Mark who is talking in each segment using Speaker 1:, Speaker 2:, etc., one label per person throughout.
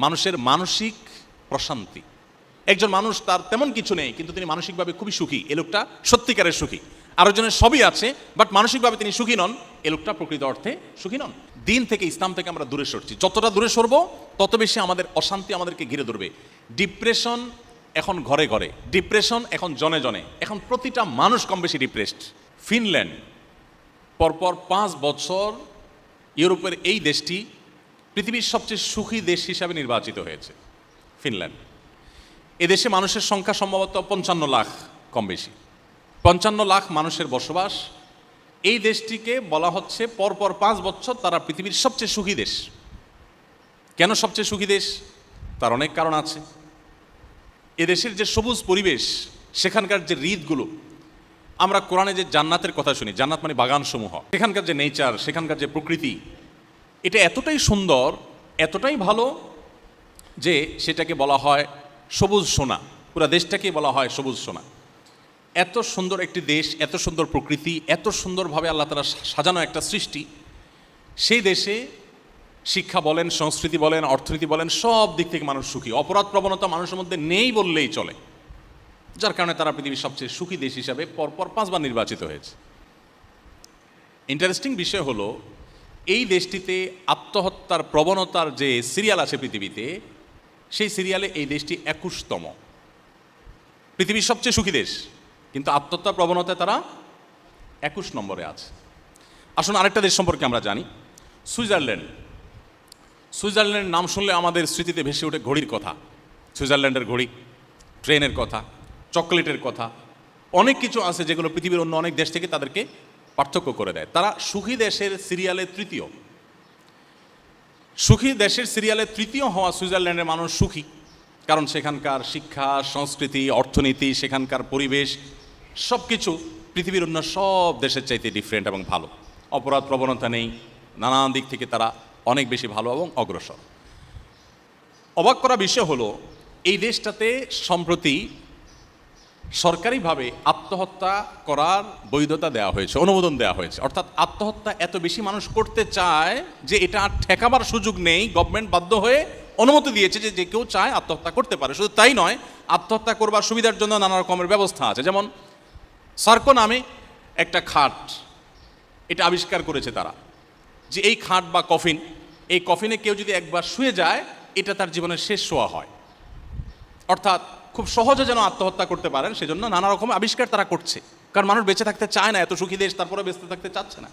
Speaker 1: মানুষের মানসিক প্রশান্তি। একজন মানুষ তার তেমন কিছু নেই কিন্তু তিনি মানসিকভাবে খুবই সুখী, এ লোকটা সত্যিকারের সুখী। আরেকজনের সবই আছে বাট মানসিকভাবে তিনি সুখী নন, এ লোকটা প্রকৃত অর্থে সুখী নন। দিন থেকে, ইসলাম থেকে আমরা দূরে সরছি, যতটা দূরে সরবো তত বেশি আমাদের অশান্তি আমাদেরকে ঘিরে ধরবে। ডিপ্রেশন এখন ঘরে ঘরে, ডিপ্রেশন এখন জনে জনে, এখন প্রতিটা মানুষ কম বেশি ডিপ্রেসড। ফিনল্যান্ড পরপর 5 বছর ইউরোপের এই দেশটি পৃথিবীর সবচেয়ে সুখী দেশ হিসাবে নির্বাচিত হয়েছে। ফিনল্যান্ড, এদেশে মানুষের সংখ্যা সম্ভবত 55 লাখ, কম বেশি 55 লাখ মানুষের বসবাস। এই দেশটিকে বলা হচ্ছে পরপর 5 বছর তারা পৃথিবীর সবচেয়ে সুখী দেশ। কেন সবচেয়ে সুখী দেশ? তার অনেক কারণ আছে। এদেশের যে সবুজ পরিবেশ, সেখানকার যে হৃদগুলো, আমরা কোরআনে যে জান্নাতের কথা শুনি, জান্নাত মানে বাগানসমূহ, সেখানকার যে নেচার, সেখানকার যে প্রকৃতি, এটা এতটাই সুন্দর, এতটাই ভালো যে সেটাকে বলা হয় সবুজ সোনা। পুরো দেশটাকে বলা হয় সবুজ সোনা। এত সুন্দর একটি দেশ, এত সুন্দর প্রকৃতি, এত সুন্দরভাবে আল্লাহ তাআলা সাজানো একটা সৃষ্টি, সেই দেশে শিক্ষা বলেন, সংস্কৃতি বলেন, অর্থনীতি বলেন, সব দিক থেকে মানুষ সুখী। অপরাধ প্রবণতা মানুষের মধ্যে নেই বললেই চলে, যার কারণে তারা পৃথিবীর সবচেয়ে সুখী দেশ হিসাবে পরপর 5 বার নির্বাচিত হয়েছে। ইন্টারেস্টিং বিষয় হলো, এই দেশটিতে আত্মহত্যার প্রবণতার যে সিরিয়াল আছে পৃথিবীতে, সেই সিরিয়ালে এই দেশটি 21তম। পৃথিবীর সবচেয়ে সুখী দেশ, কিন্তু আত্মহত্যার প্রবণতায় তারা 21 নম্বরে আছে। আসুন আরেকটা দেশ সম্পর্কে আমরা জানি, সুইজারল্যান্ড। সুইজারল্যান্ডের নাম শুনলে আমাদের স্মৃতিতে ভেসে ওঠে ঘড়ির কথা, সুইজারল্যান্ডের ঘড়ি, ট্রেনের কথা, চকলেটের কথা, অনেক কিছু আছে যেগুলো পৃথিবীর অন্য অনেক দেশ থেকে তাদেরকে পার্থক্য করে দেয়। তারা সুখী দেশের সিরিয়ালে তৃতীয়। সুখী দেশের সিরিয়ালে তৃতীয় হওয়া সুইজারল্যান্ডের মানুষ সুখী, কারণ সেখানকার শিক্ষা, সংস্কৃতি, অর্থনীতি, সেখানকার পরিবেশ সব কিছু পৃথিবীর অন্য সব দেশের চাইতে ডিফারেন্ট এবং ভালো। অপরাধ প্রবণতা নেই, নানান দিক থেকে তারা অনেক বেশি ভালো এবং অগ্রসর। অবাক করা বিষয় হলো, এই দেশটাতে সম্প্রতি সরকারিভাবে আত্মহত্যা করার বৈধতা দেওয়া হয়েছে, অনুমোদন দেওয়া হয়েছে। অর্থাৎ আত্মহত্যা এত বেশি মানুষ করতে চায় যে এটা আর ঠেকাবার সুযোগ নেই, গভর্নমেন্ট বাধ্য হয়ে অনুমতি দিয়েছে যে যে কেউ চায় আত্মহত্যা করতে পারে। শুধু তাই নয়, আত্মহত্যা করবার সুবিধার জন্য নানা রকমের ব্যবস্থা আছে। যেমন সার্কো নামে একটা খাট, এটা আবিষ্কার করেছে তারা, যে এই খাট বা কফিন, এই কফিনে কেউ যদি একবার শুয়ে যায়, এটা তার জীবনের শেষ শোয়া হয়। অর্থাৎ খুব সহজে যেন আত্মহত্যা করতে পারেন, সেজন্য নানা রকম আবিষ্কার তারা করছে, কারণ মানুষ বেঁচে থাকতে চায় না, এত সুখী দেশ তারপরে বেঁচে থাকতে চাচ্ছে না।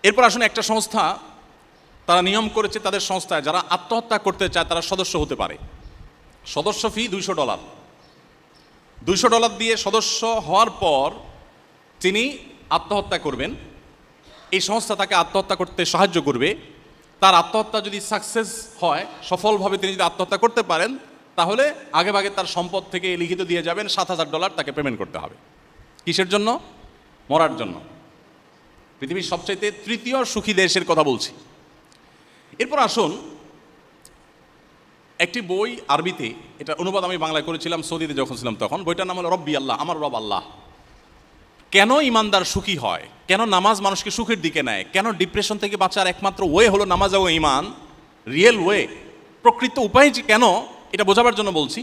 Speaker 1: এরপর আসুন, একটা সংস্থা তারা নিয়ম করেছে, তাদের সংস্থায় যারা আত্মহত্যা করতে চায় তারা সদস্য হতে পারে। সদস্য ফি $200। $200 দিয়ে সদস্য হওয়ার পর তিনি আত্মহত্যা করবেন, এই সংস্থা তাকে আত্মহত্যা করতে সাহায্য করবে। তার আত্মহত্যা যদি সাকসেস হয়, সফলভাবে তিনি যদি আত্মহত্যা করতে পারেন, তাহলে আগেভাগে তার সম্পদ থেকে লিখিত দিয়ে যাবেন $7,000 তাকে পেমেন্ট করতে হবে। কিসের জন্য? মরার জন্য। পৃথিবীর সবচাইতে তৃতীয় সুখী দেশের কথা বলছি। এরপর আসুন, একটি বই আরবিতে, এটা অনুবাদ আমি বাংলায় করেছিলাম সৌদিতে যখন ছিলাম তখন। বইটার নাম হলো রব্বি আল্লাহ, আমার রব আল্লাহ। কেন ইমানদার সুখী হয়, কেন নামাজ মানুষকে সুখের দিকে নেয়, কেন ডিপ্রেশন থেকে বাঁচার একমাত্র ওয়ে হলো নামাজ ও ইমান, রিয়েল ওয়ে, প্রকৃত উপায় যে কেন, এটা বোঝাবার জন্য বলছি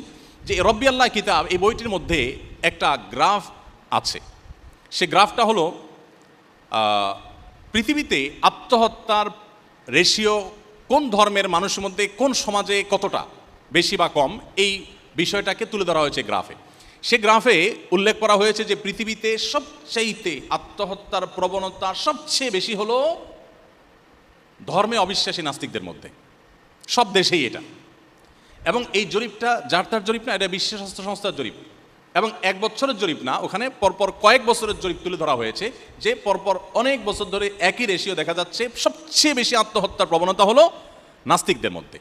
Speaker 1: যে রব্বি আল্লাহ কিতাব, এই বইটির মধ্যে একটা গ্রাফ আছে। সে গ্রাফটা হলো পৃথিবীতে আত্মহত্যার রেশিও কোন ধর্মের মানুষের মধ্যে, কোন সমাজে কতটা বেশি বা কম, এই বিষয়টাকে তুলে ধরা হয়েছে গ্রাফে। সে গ্রাফে উল্লেখ করা হয়েছে যে পৃথিবীতে সবচাইতে আত্মহত্যার প্রবণতা সবচেয়ে বেশি হলো ধর্মে অবিশ্বাসী নাস্তিকদের মধ্যে, সব দেশেই এটা। এবং এই জরিপটা যার তার জরিপ না, এটা বিশ্ব স্বাস্থ্য সংস্থার জরিপ, এবং 1 বছরের জরিপ না, ওখানে পরপর কয়েক বছরের জরিপ তুলে ধরা হয়েছে যে পরপর অনেক বছর ধরে একই রেশিও দেখা যাচ্ছে, সবচেয়ে বেশি আত্মহত্যার প্রবণতা হলো নাস্তিকদের মধ্যে।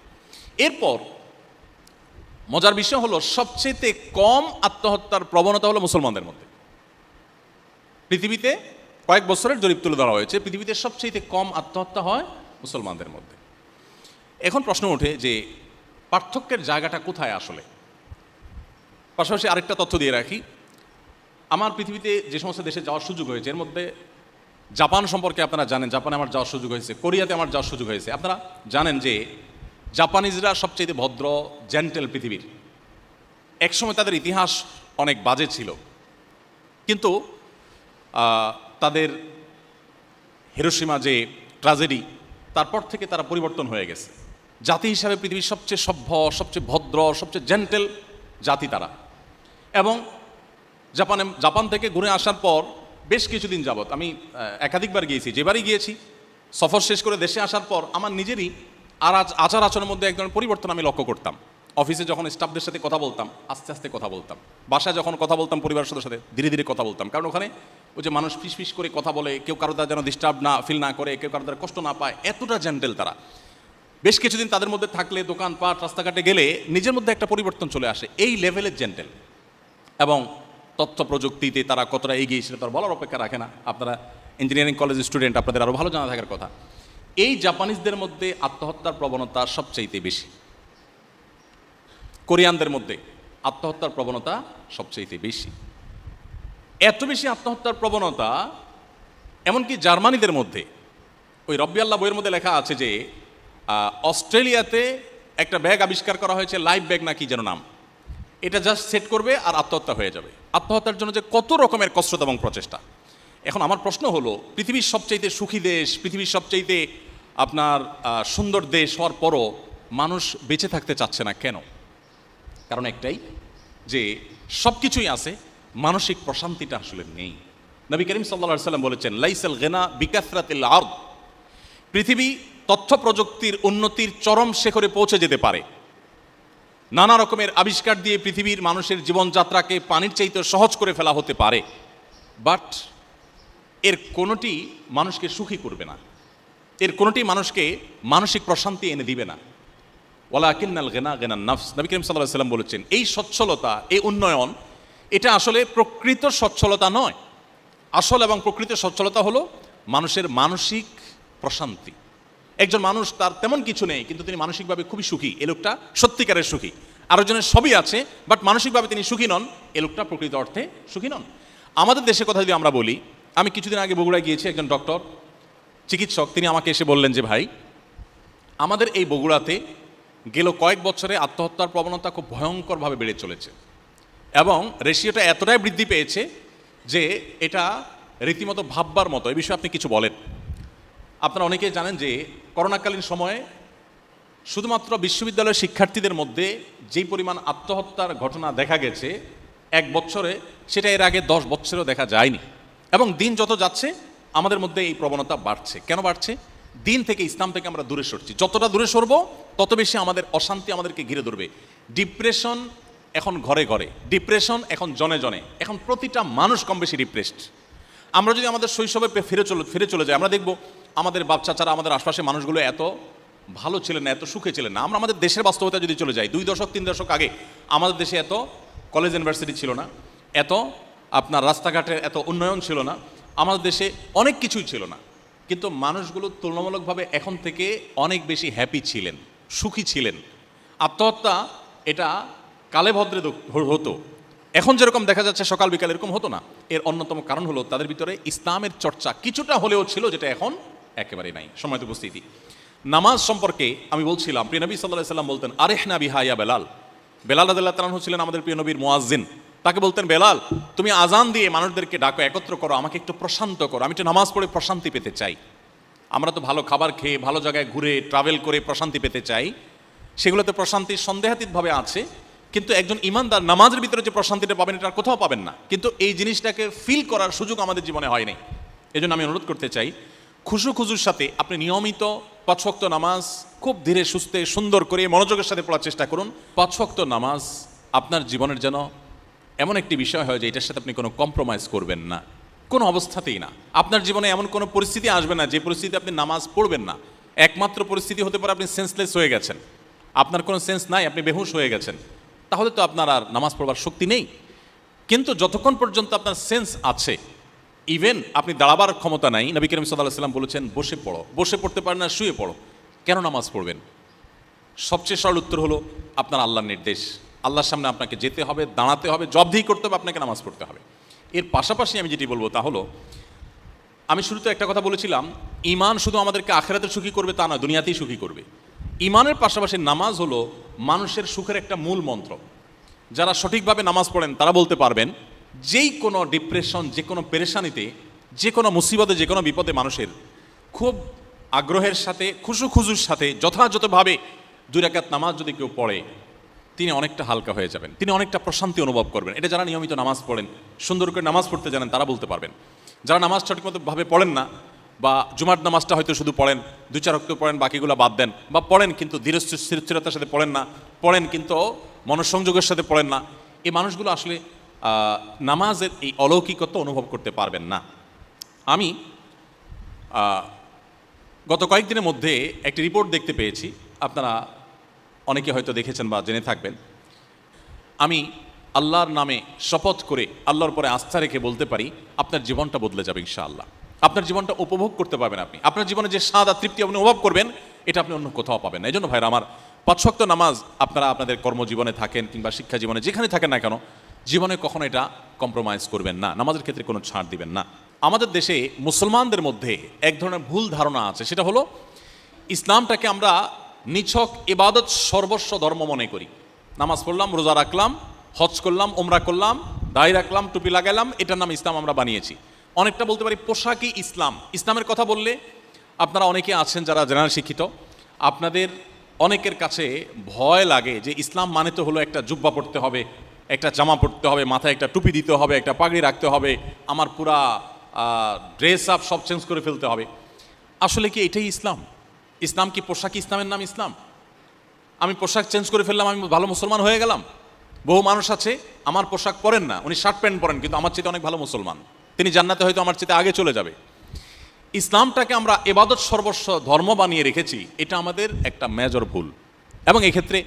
Speaker 1: এরপর মজার বিষয় হলো, সবচেয়ে কম আত্মহত্যার প্রবণতা হলো মুসলমানদের মধ্যে। পৃথিবীতে কয়েক বছরের জরিপ তুলে ধরা হয়েছে, পৃথিবীতে সবচেয়ে কম আত্মহত্যা হয় মুসলমানদের মধ্যে। এখন প্রশ্ন ওঠে যে পার্থক্যের জায়গাটা কোথায় আসলে। পাশাপাশি আরেকটা তথ্য দিয়ে রাখি, আমার পৃথিবীতে যে সমস্ত দেশে যাওয়ার সুযোগ হয়েছে, এর মধ্যে জাপান সম্পর্কে আপনারা জানেন, জাপানে আমার যাওয়ার সুযোগ হয়েছে, কোরিয়াতে আমার যাওয়ার সুযোগ হয়েছে। আপনারা জানেন যে জাপানিজরা সবচেয়ে ভদ্র জেন্টেল পৃথিবীর। একসময় তাদের ইতিহাস অনেক বাজে ছিল, কিন্তু তাদের হিরোশিমা যে ট্র্যাজেডি, তারপর থেকে তারা পরিবর্তন হয়ে গেছে। জাতি হিসাবে পৃথিবীর সবচেয়ে সভ্য, সবচেয়ে ভদ্র, সবচেয়ে জেন্টেল জাতি তারা। এবং জাপান থেকে ঘুরে আসার পর বেশ কিছুদিন যাবৎ আমি একাধিকবার গিয়েছি, যেবারই গিয়েছি সফর শেষ করে দেশে আসার পর আমার নিজেরই আচার আচরণের মধ্যে এক ধরনের পরিবর্তন আমি লক্ষ্য করতাম। অফিসে যখন স্টাফদের সাথে কথা বলতাম, আস্তে আস্তে কথা বলতাম। বাসায় যখন কথা বলতাম পরিবারের সাথে ধীরে ধীরে কথা বলতাম, কারণ ওখানে ওই যে মানুষ ফিস করে কথা বলে, কেউ কারো দ্বারা যেন ডিস্টার্ব না ফিল না করে, কেউ কারো দ্বারা কষ্ট না পায়, এতটা জেন্টেল তারা। বেশ কিছুদিন তাদের মধ্যে থাকলে দোকানপাট রাস্তাঘাটে গেলে নিজের মধ্যে একটা পরিবর্তন চলে আসে, এই লেভেলের জেন্টেল। এবং তথ্য প্রযুক্তিতে তারা কতটা এগিয়ে সেটা তার বলার অপেক্ষা রাখে না। আপনারা ইঞ্জিনিয়ারিং কলেজের স্টুডেন্ট, আপনাদের আরও ভালো জানা থাকার কথা। এই জাপানিজদের মধ্যে আত্মহত্যার প্রবণতা সবচাইতে বেশি। কোরিয়ানদের মধ্যে আত্মহত্যার প্রবণতা সবচাইতে বেশি। এত বেশি আত্মহত্যার প্রবণতা এমনকি জার্মানিদের মধ্যে, ওই রব্বি আল্লাহ বইয়ের মধ্যে লেখা আছে যে অস্ট্রেলিয়াতে একটা ব্যাগ আবিষ্কার করা হয়েছে, লাইফ ব্যাগ নাকি যেন নাম, এটা জাস্ট সেট করবে আর আত্মহত্যা হয়ে যাবে। আত্মহত্যার জন্য যে কত রকমের কসরত এবং প্রচেষ্টা। এখন আমার প্রশ্ন হলো, পৃথিবীর সবচাইতে সুখী দেশ, পৃথিবীর সবচাইতে আপনার সুন্দর দেশ হওয়ার পরও মানুষ বেঁচে থাকতে চাচ্ছে না কেন? কারণ একটাই, যে সব কিছুই আছে, মানসিক প্রশান্তিটা আসলে নেই। নবী করিম সাল্লাল্লাহু আলাইহি ওয়াসাল্লাম বলেছেন, লাইসাল গিনা বিকাসরাতিল আরদ। পৃথিবী তথ্য প্রযুক্তির উন্নতির চরম শিখরে পৌঁছে যেতে পারে, নানা রকমের আবিষ্কার দিয়ে পৃথিবীর মানুষের জীবনযাত্রাকে পানির চাইতে সহজ করে ফেলা হতে পারে, বাট এর কোনোটি মানুষকে সুখী করবে না, এর কোনোটি মানুষকে মানসিক প্রশান্তি এনে দিবে না। ওয়ালাকিন্নাল গিনা গিনান নাফস। নবী করিম সাল্লাল্লাহু আলাইহি ওয়াসাল্লাম বলেছেন, এই সচ্ছলতা, এই উন্নয়ন, এটা আসলে প্রকৃত সচ্ছলতা নয়। আসল এবং প্রকৃত সচ্ছলতা হলো মানুষের মানসিক প্রশান্তি। একজন মানুষ তার তেমন কিছু নেই, কিন্তু তিনি মানসিকভাবে খুবই সুখী, এ লোকটা সত্যিকারের সুখী। আরেকজনের সবই আছে, বাট মানসিকভাবে তিনি সুখী নন, এ লোকটা প্রকৃত অর্থে সুখী নন। আমাদের দেশের কথা যদি আমরা বলি, আমি কিছুদিন আগে বগুড়ায় গিয়েছি, একজন ডক্টর চিকিৎসক তিনি আমাকে এসে বললেন যে, ভাই, আমাদের এই বগুড়াতে গেল কয়েক বছরে আত্মহত্যার প্রবণতা খুব ভয়ঙ্করভাবে বেড়ে চলেছে, এবং রেশিওটা এতটাই বৃদ্ধি পেয়েছে যে এটা রীতিমতো ভাববার মতো। এই বিষয়ে আপনি কিছু বলেন। আপনারা অনেকেই জানেন যে করোনাকালীন সময়ে শুধুমাত্র বিশ্ববিদ্যালয়ের শিক্ষার্থীদের মধ্যে যেই পরিমাণ আত্মহত্যার ঘটনা দেখা গেছে এক বছরে, সেটা এর আগে 10 বছরেও দেখা যায়নি। এবং দিন যত যাচ্ছে আমাদের মধ্যে এই প্রবণতা বাড়ছে। কেন বাড়ছে? দিন থেকে, ইসলাম থেকে আমরা দূরে সরছি। যতটা দূরে সরবো তত বেশি আমাদের অশান্তি আমাদেরকে ঘিরে ধরবে। ডিপ্রেশন এখন ঘরে ঘরে, ডিপ্রেশন এখন জনে জনে, এখন প্রতিটা মানুষ কম বেশি ডিপ্রেসড। আমরা যদি আমাদের শৈশবে ফিরে চলে যাই, আমরা দেখব আমাদের বাচ্চা ছাড়া আমাদের আশপাশে মানুষগুলো এত ভালো ছিলেন না, এত সুখে ছিলেন না। আমরা আমাদের দেশের বাস্তবতা যদি চলে যাই, 2 দশক 3 দশক আগে আমাদের দেশে এত কলেজ ইউনিভার্সিটি ছিল না, এত আপনার রাস্তাঘাটের এত উন্নয়ন ছিল না, আমাদের দেশে অনেক কিছুই ছিল না, কিন্তু মানুষগুলো তুলনামূলকভাবে এখন থেকে অনেক বেশি হ্যাপি ছিলেন, সুখী ছিলেন। আত্মহত্যা এটা কালে ভদ্রে হতো, এখন যেরকম দেখা যাচ্ছে সকাল বিকাল এরকম হতো না। এর অন্যতম কারণ হলো তাদের ভিতরে ইসলামের চর্চা কিছুটা হলেও ছিল, যেটা এখন একেবারেই নাই। সময়ত উপস্থিতি, নামাজ সম্পর্কে আমি বলছিলাম, প্রিয় নবী সাল্লাল্লাহু আলাইহি ওয়াসাল্লাম বলতেন, আরেহনা বিহা ইয়া বেলাল। বেলাল রাদিয়াল্লাহু তাআলা ছিলেন আমাদের প্রিয় নবীর মুয়াজ্জিন। তাকে বলতেন, বেলাল, তুমি আজান দিয়ে মানুষদেরকে ডাকো, একত্র করো, আমাকে একটু প্রশান্ত করো, আমি একটু নামাজ পড়ে প্রশান্তি পেতে চাই। আমরা তো ভালো খাবার খেয়ে, ভালো জায়গায় ঘুরে ট্রাভেল করে প্রশান্তি পেতে চাই, সেগুলোতে প্রশান্তি সন্দেহাতীতভাবে আছে, কিন্তু একজন ইমানদার নামাজের ভিতরে যে প্রশান্তিটা পাবেন এটা আর কোথাও পাবেন না। কিন্তু এই জিনিসটাকে ফিল করার সুযোগ আমাদের জীবনে হয়নি। এই জন্য আমি অনুরোধ করতে চাই, খুশুর সাথে আপনি নিয়মিত 5 ওয়াক্ত নামাজ খুব ধীরে সুস্থে সুন্দর করে মনোযোগের সাথে পড়ার চেষ্টা করুন। 5 ওয়াক্ত নামাজ আপনার জীবনের যেন এমন একটি বিষয় হয় যে এটার সাথে আপনি কোনো কম্প্রোমাইজ করবেন না, কোনো অবস্থাতেই না। আপনার জীবনে এমন কোনো পরিস্থিতি আসবে না যে পরিস্থিতি আপনি নামাজ পড়বেন না। একমাত্র পরিস্থিতি হতে পারে আপনি সেন্সলেস হয়ে গেছেন, আপনার কোনো সেন্স নাই, আপনি বেহুশ হয়ে গেছেন, তাহলে তো আপনার আর নামাজ পড়বার শক্তি নেই। কিন্তু যতক্ষণ পর্যন্ত আপনার সেন্স আছে, ইভেন আপনি দাঁড়াবার ক্ষমতা নাই, নবী করিম সাল্লাল্লাহু আলাইহি ওয়াসাল্লাম বলেছেন, বসে পড়ো, বসে পড়তে পারেন না শুয়ে পড়ো, কেন নামাজ পড়বেন? সবচেয়ে সরল উত্তর হলো আপনার আল্লাহর নির্দেশ, আল্লাহর সামনে আপনাকে যেতে হবে, দাঁড়াতে হবে, জবাবদিহি করতে হবে, আপনাকে নামাজ পড়তে হবে। এর পাশাপাশি আমি যেটি বলবো তা হলো, আমি শুরুতে একটা কথা বলেছিলাম, ঈমান শুধু আমাদেরকে আখিরাতে সুখী করবে তা নয়, দুনিয়াতেই সুখী করবে। ইমানের পাশাপাশি নামাজ হলো মানুষের সুখের একটা মূল মন্ত্র। যারা সঠিকভাবে নামাজ পড়েন তারা বলতে পারবেন যেই কোনো ডিপ্রেশন, যে কোনো পেরেশানিতে, যে কোনো মুসিবতে, যে কোনো বিপদে মানুষের খুব আগ্রহের সাথে, খুশুর সাথে যথাযথভাবে 2 রাকাত নামাজ যদি কেউ পড়ে, তিনি অনেকটা হালকা হয়ে যাবেন, তিনি অনেকটা প্রশান্তি অনুভব করবেন। এটা যারা নিয়মিত নামাজ পড়েন, সুন্দর করে নামাজ পড়তে জানেন, তারা বলতে পারবেন। যারা নামাজ সঠিকমতোভাবে পড়েন না, বা জুমার নামাজটা হয়তো শুধু পড়েন, 2-4 ওয়াক্ত পড়েন, বাকিগুলো বাদ দেন, বা পড়েন কিন্তু ধীরস্থিরতার সাথে পড়েন না, পড়েন কিন্তু মনঃসংযোগের সাথে পড়েন না, এই মানুষগুলো আসলে নামাজের এই অলৌকিকতা অনুভব করতে পারবেন না। আমি গত কয়েকদিনের মধ্যে একটি রিপোর্ট দেখতে পেয়েছি, আপনারা অনেকে হয়তো দেখেছেন বা জেনে থাকবেন। আমি আল্লাহর নামে শপথ করে, আল্লাহর পরে আস্থা রেখে বলতে পারি, আপনার জীবনটা বদলে যাবে ইনশাআল্লাহ। আপনার জীবনটা উপভোগ করতে পারবেন আপনি, আপনার জীবনে যে স্বাদ আর তৃপ্তি আপনি অনুভব করবেন, এটা আপনি অন্য কোথাও পাবেন না। এই জন্য ভাইরা আমার, 5 ওয়াক্ত নামাজ আপনারা আপনাদের কর্মজীবনে থাকেন কিংবা শিক্ষা জীবনে যেখানে থাকেন না কেন, জীবনে কখনো এটা কম্প্রোমাইজ করবেন না, নামাজের ক্ষেত্রে কোনো ছাড় দিবেন না। আমাদের দেশে মুসলমানদের মধ্যে এক ধরনের ভুল ধারণা আছে, সেটা হলো ইসলামটাকে আমরা নিছক ইবাদত সর্বস্ব ধর্ম মনে করি। নামাজ পড়লাম, রোজা রাখলাম, হজ করলাম, ওমরা করলাম, দাড়ি রাখলাম, টুপি লাগালাম, এটার নাম ইসলাম আমরা বানিয়েছি। অনেকটা বলতে পারি পোশাকই ইসলাম। ইসলামের কথা বললে আপনারা অনেকে আছেন যারা জেনারেল শিক্ষিত, আপনাদের অনেকের কাছে ভয় লাগে যে ইসলাম মানে তো হলো একটা জুব্বা পড়তে হবে, একটা জামা পড়তে হবে, মাথায় একটা টুপি দিতে হবে, একটা পাগড়ি রাখতে হবে, আমার পুরা ড্রেস আপ সব চেঞ্জ করে ফেলতে হবে। আসলে কি এটাই ইসলাম? ইসলাম কি পোশাক? ইসলামের নাম ইসলাম? আমি পোশাক চেঞ্জ করে ফেললাম, আমি ভালো মুসলমান হয়ে গেলাম? বহু মানুষ আছে আমার পোশাক পরেন না, উনি শার্ট প্যান্ট পরেন, কিন্তু আমার চেয়ে অনেক ভালো মুসলমান, তিনি জান্নাতে হয়তো আমার চেয়ে আগে চলে যাবে। ইসলামটাকে আমরা ইবাদত সর্বস্ব ধর্ম বানিয়ে রেখেছি, এটা আমাদের একটা মেজর ভুল। এবং এক্ষেত্রে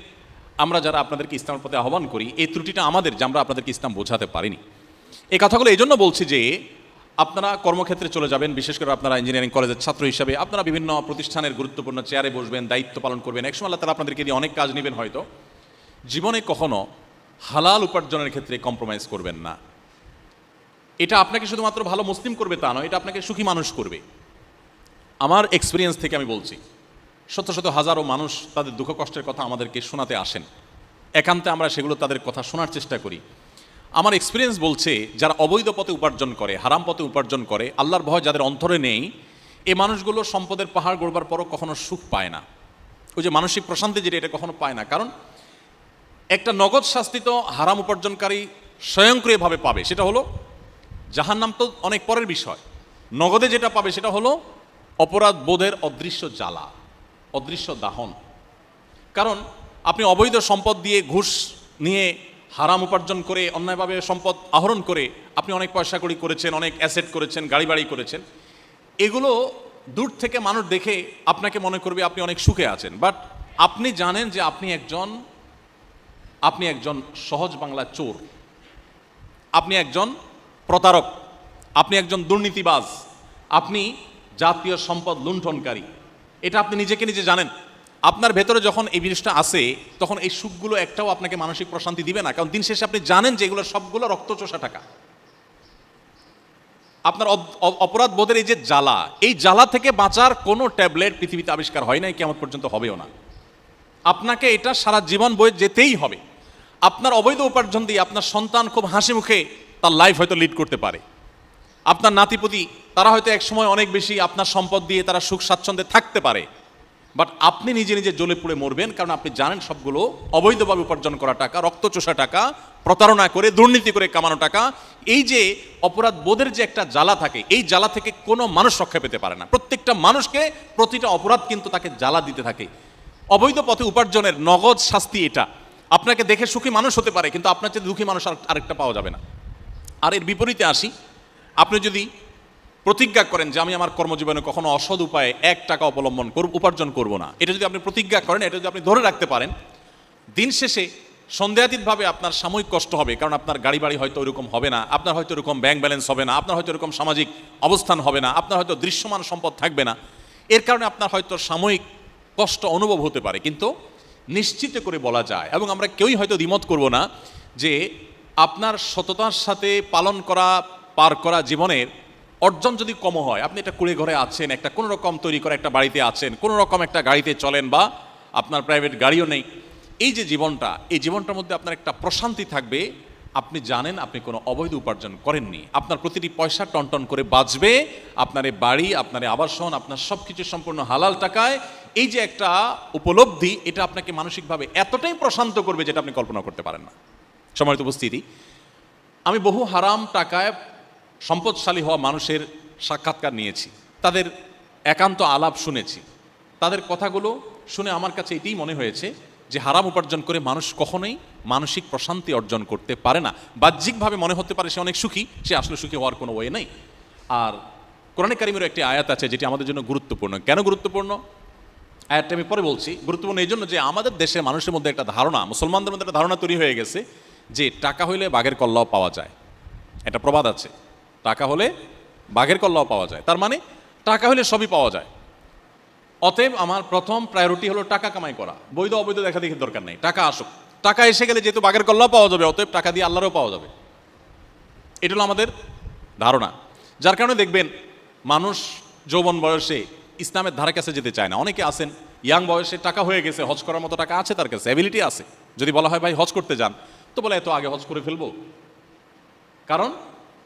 Speaker 1: আমরা যারা আপনাদেরকে ইসলামের প্রতি আহ্বান করি, এই ত্রুটিটা আমাদের যে আমরা আপনাদেরকে ইসলাম বোঝাতে পারিনি। এই কথাগুলো এই জন্য বলছি যে আপনারা কর্মক্ষেত্রে চলে যাবেন, বিশেষ করে আপনারা ইঞ্জিনিয়ারিং কলেজের ছাত্র হিসাবে আপনারা বিভিন্ন প্রতিষ্ঠানের গুরুত্বপূর্ণ চেয়ারে বসবেন, দায়িত্ব পালন করবেন, একসময় আল্লাহ তাআলা আপনাদেরকে দিয়ে অনেক কাজ নেবেন হয়তো। জীবনে কখনো হালাল উপার্জনের ক্ষেত্রে কম্প্রোমাইজ করবেন না। এটা আপনাকে শুধুমাত্র ভালো মুসলিম করবে তা নয়, এটা আপনাকে সুখী মানুষ করবে। আমার এক্সপিরিয়েন্স থেকে আমি বলছি, শত শত হাজারো মানুষ তাদের দুঃখ কষ্টের কথা আমাদেরকে শোনাতে আসেন, একান্তে আমরা সেগুলো তাদের কথা শোনার চেষ্টা করি। আমার এক্সপিরিয়েন্স বলছে, যারা অবৈধ পথে উপার্জন করে, হারাম পথে উপার্জন করে, আল্লাহর ভয় যাদের অন্তরে নেই, এই মানুষগুলো সম্পদের পাহাড় গড়বার পরও কখনো সুখ পায় না। ওই যে মানসিক প্রশান্তি যেটা, এটা কখনো পায় না। কারণ একটা নগদ শাস্তি তো হারাম উপার্জনকারী স্বয়ংক্রিয়ভাবে পাবে, সেটা হলো জাহান্নাম, তো অনেক পরের বিষয়। নগদে যেটা পাবে সেটা হলো অপরাধ বোধের অদৃশ্য জ্বালা, অদৃশ্য দাহন। কারণ আপনি অবৈধ সম্পদ দিয়ে, ঘুষ নিয়ে, হারাম উপার্জন করে, অন্যায়ভাবে সম্পদ আহরণ করে আপনি অনেক পয়সা কড়ি করেছেন, অনেক অ্যাসেট করেছেন, গাড়ি বাড়ি করেছেন। এগুলো দূর থেকে মানুষ দেখে আপনাকে মনে করবে আপনি অনেক সুখে আছেন, বাট আপনি জানেন যে আপনি একজন সহজ বাংলা চোর, আপনি একজন প্রতারক, আপনি একজন দুর্নীতিবাজ, আপনি জাতীয় সম্পদ লুণ্ঠনকারী। এটা আপনি নিজেকে নিজে জানেন। আপনার ভেতরে যখন এই জিনিসটা আসে, তখন এই সুখগুলো একটাও আপনাকে মানসিক প্রশান্তি দিবে না। কারণ দিন শেষে আপনি জানেন যে এগুলো সবগুলো রক্তচোষা টাকা। আপনার অপরাধ বোধের এই যে জ্বালা, এই জ্বালা থেকে বাঁচার কোনো ট্যাবলেট পৃথিবীতে আবিষ্কার হয় নাই, কিয়ামত পর্যন্ত হবেও না। আপনাকে এটা সারা জীবন বয়ে যেতেই হবে। আপনার অবৈধ উপার্জন দিয়ে আপনার সন্তান খুব হাসি মুখে তার লাইফ হয়তো লিড করতে পারে, আপনার নাতিপুতি তারা হয়তো একসময় অনেক বেশি আপনার সম্পদ দিয়ে তারা সুখ স্বাচ্ছন্দ্যে থাকতে পারে, বাট আপনি নিজে নিজে জ্বলে পুড়ে মরবেন। কারণ আপনি জানেন সবগুলো অবৈধভাবে উপার্জন করা টাকা, রক্তচোষা টাকা, প্রতারণা করে, দুর্নীতি করে কামানো টাকা। এই যে অপরাধ বোধের যে একটা জ্বালা থাকে, এই জ্বালা থেকে কোনো মানুষ রক্ষা পেতে পারে না। প্রত্যেকটা মানুষকে প্রতিটা অপরাধ কিন্তু তাকে জ্বালা দিতে থাকে। অবৈধ পথে উপার্জনের নগদ শাস্তি এটা। আপনাকে দেখে সুখী মানুষ হতে পারে, কিন্তু আপনার চেয়ে দুঃখী মানুষ আরেকটা পাওয়া যাবে না। আর এর বিপরীতে আসি, আপনি যদি প্রতিজ্ঞা করেন যে আমি আমার কর্মজীবনে কখনো অসৎ উপায়ে 1 টাকা অবলম্বন উপার্জন করব না, এটা যদি আপনি প্রতিজ্ঞা করেন, এটা যদি আপনি ধরে রাখতে পারেন, দিন শেষে সন্দেহাতীতভাবে আপনার সাময়িক কষ্ট হবে। কারণ আপনার গাড়ি বাড়ি হয়তো ওইরকম হবে না, আপনার হয়তো এরকম ব্যাংক ব্যালেন্স হবে না, আপনার হয়তো এরকম সামাজিক অবস্থান হবে না, আপনার হয়তো দৃশ্যমান সম্পদ থাকবে না। এর কারণে আপনার হয়তো সাময়িক কষ্ট অনুভব হতে পারে, কিন্তু নিশ্চিত করে বলা যায়, এবং আমরা কেউই হয়তো দ্বিমত করব না, যে আপনার সততার সাথে পার করা জীবনের অর্জন যদি কম হয়, আপনি একটা কুড়ে ঘরে আছেন, একটা কোনো রকম তৈরি করা একটা বাড়িতে আছেন, কোনো রকম একটা গাড়িতে চলেন, বা আপনার প্রাইভেট গাড়িও নেই। এই যে জীবনটা, এই জীবনটার মধ্যে আপনার একটা প্রশান্তি থাকবে, আপনি জানেন আপনি কোনো অবৈধ উপার্জন করেননি, আপনার প্রতিটি পয়সা টনটন করে বাঁচবে, আপনার এই বাড়ি, আপনার এই আবাসন, আপনার সব কিছু সম্পূর্ণ হালাল টাকায়। এই যে একটা উপলব্ধি, এটা আপনাকে মানসিকভাবে এতটাই প্রশান্ত করবে যেটা আপনি কল্পনা করতে পারেন না। সম্মানিত উপস্থিতি, আমি বহু হারাম টাকায় সম্পদশালী হওয়া মানুষের সাক্ষাৎকার নিয়েছি, তাদের একান্ত আলাপ শুনেছি। তাদের কথাগুলো শুনে আমার কাছে এটাই মনে হয়েছে যে হারাম উপার্জন করে মানুষ কখনোই মানসিক প্রশান্তি অর্জন করতে পারে না। বাহ্যিকভাবে মনে হতে পারে সে অনেক সুখী, সে আসলে সুখী হওয়ার কোনো ওয়ে নেই। আর কোরআনে কারিমের একটি আয়াত আছে যেটি আমাদের জন্য গুরুত্বপূর্ণ। কেন গুরুত্বপূর্ণ? আয়াতটা আমি পরে বলছি। গুরুত্বপূর্ণ এই জন্য যে আমাদের দেশের মানুষের মধ্যে একটা ধারণা, মুসলমানদের মধ্যে একটা ধারণা তৈরি হয়ে গেছে যে টাকা হইলে বাঘের কল্লাও পাওয়া যায়। এটা প্রবাদ আছে, টাকা হলে বাঘের কল্লাও পাওয়া যায়। তার মানে টাকা হলে সবই পাওয়া যায়। অতএব আমার প্রথম প্রায়োরিটি হলো টাকা কামাই করা, বৈধ অবৈধ দেখা দেখি দরকার নেই, টাকা আসুক। টাকা এসে গেলে যেহেতু বাঘের কল্লাও পাওয়া যাবে, অতএব টাকা দিয়ে আল্লাহরও পাওয়া যাবে। এটা হলো আমাদের ধারণা, যার কারণে দেখবেন মানুষ যৌবন বয়সে ইসলামের ধারে কাছে যেতে চায় না। অনেকে আছেন ইয়াং বয়সে টাকা হয়ে গেছে, হজ করার মতো টাকা আছে তার কাছে, অ্যাবিলিটি আছে। যদি বলা হয় ভাই হজ করতে যান, তো বলে এত আগে হজ করে ফেলবো, কারণ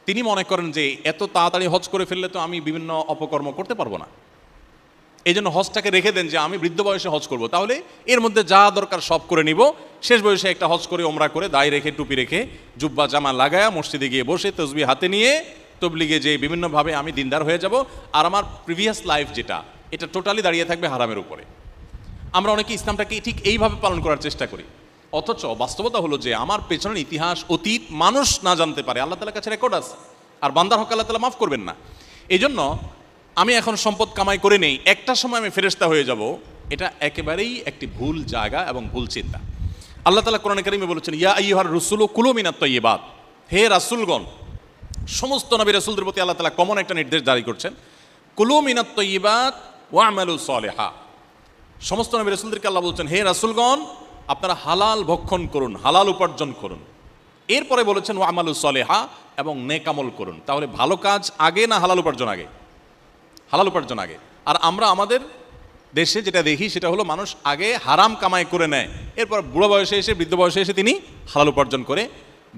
Speaker 1: তিনি মনে করেন যে এত তাড়াতাড়ি হজ করে ফেললে তো আমি বিভিন্ন অপকর্ম করতে পারবো না। এই জন্য হজটাকে রেখে দেন যে আমি বৃদ্ধ বয়সে হজ করব, তাহলে এর মধ্যে যা দরকার সব করে নিব, শেষ বয়সে একটা হজ করে ওমরা করে দায় রেখে টুপি রেখে জুব্বা জামা লাগায়া মসজিদে গিয়ে বসে তসবিহ হাতে নিয়ে তবলিগে যে বিভিন্নভাবে আমি দিনদার হয়ে যাব, আর আমার প্রিভিয়াস লাইফ যেটা, এটা টোটালি দাঁড়িয়ে থাকবে হারামের উপরে। আমরা অনেকে ইসলামটাকে ঠিক এইভাবে পালন করার চেষ্টা করি, অথচ বাস্তবতা হলো যে আমার পেছনের ইতিহাস, অতীত মানুষ না জানতে পারে, আল্লাহ তাআলার কাছে রেকর্ড আছে, আর বান্দার হক আল্লাহ তাআলা মাফ করবেন না। এই জন্য আমি এখন সম্পদ কামাই করে নেই, একটা সময় আমি ফেরেশতা হয়ে যাব, এটা একেবারেই একটি ভুল জায়গা এবং ভুল চিন্তা। আল্লাহ তাআলা কোরআনে কারিমে বলেছেন, ইয়া আইয়ুহার রাসূলু কুলু মিনাত তাইয়্যিবাত, হে রাসূলগণ, সমস্ত নবী রাসূলদের প্রতি আল্লাহ তাআলা কমন একটা নির্দেশ জারি করছেন, কুলু মিনাত তাইয়্যিবাত ওয়া আমালু সলিহা। সমস্ত নবী রাসূলদেরকে আল্লাহ বলছেন, হে রাসূলগণ, আপনারা হালাল ভক্ষণ করুন, হালাল উপার্জন করুন। এরপরে বলেছেন ওয়া আমালু সলিহা, এবং নেক আমল করুন। তাহলে ভালো কাজ আগে না হালাল উপার্জন আগে? হালাল উপার্জন আগে। আর আমরা আমাদের দেশে যেটা দেখি সেটা হলো মানুষ আগে হারাম কামাই করে নেয়, এরপর বুড়ো বয়সে এসে, বৃদ্ধ বয়সে এসে তিনি হালাল উপার্জন করে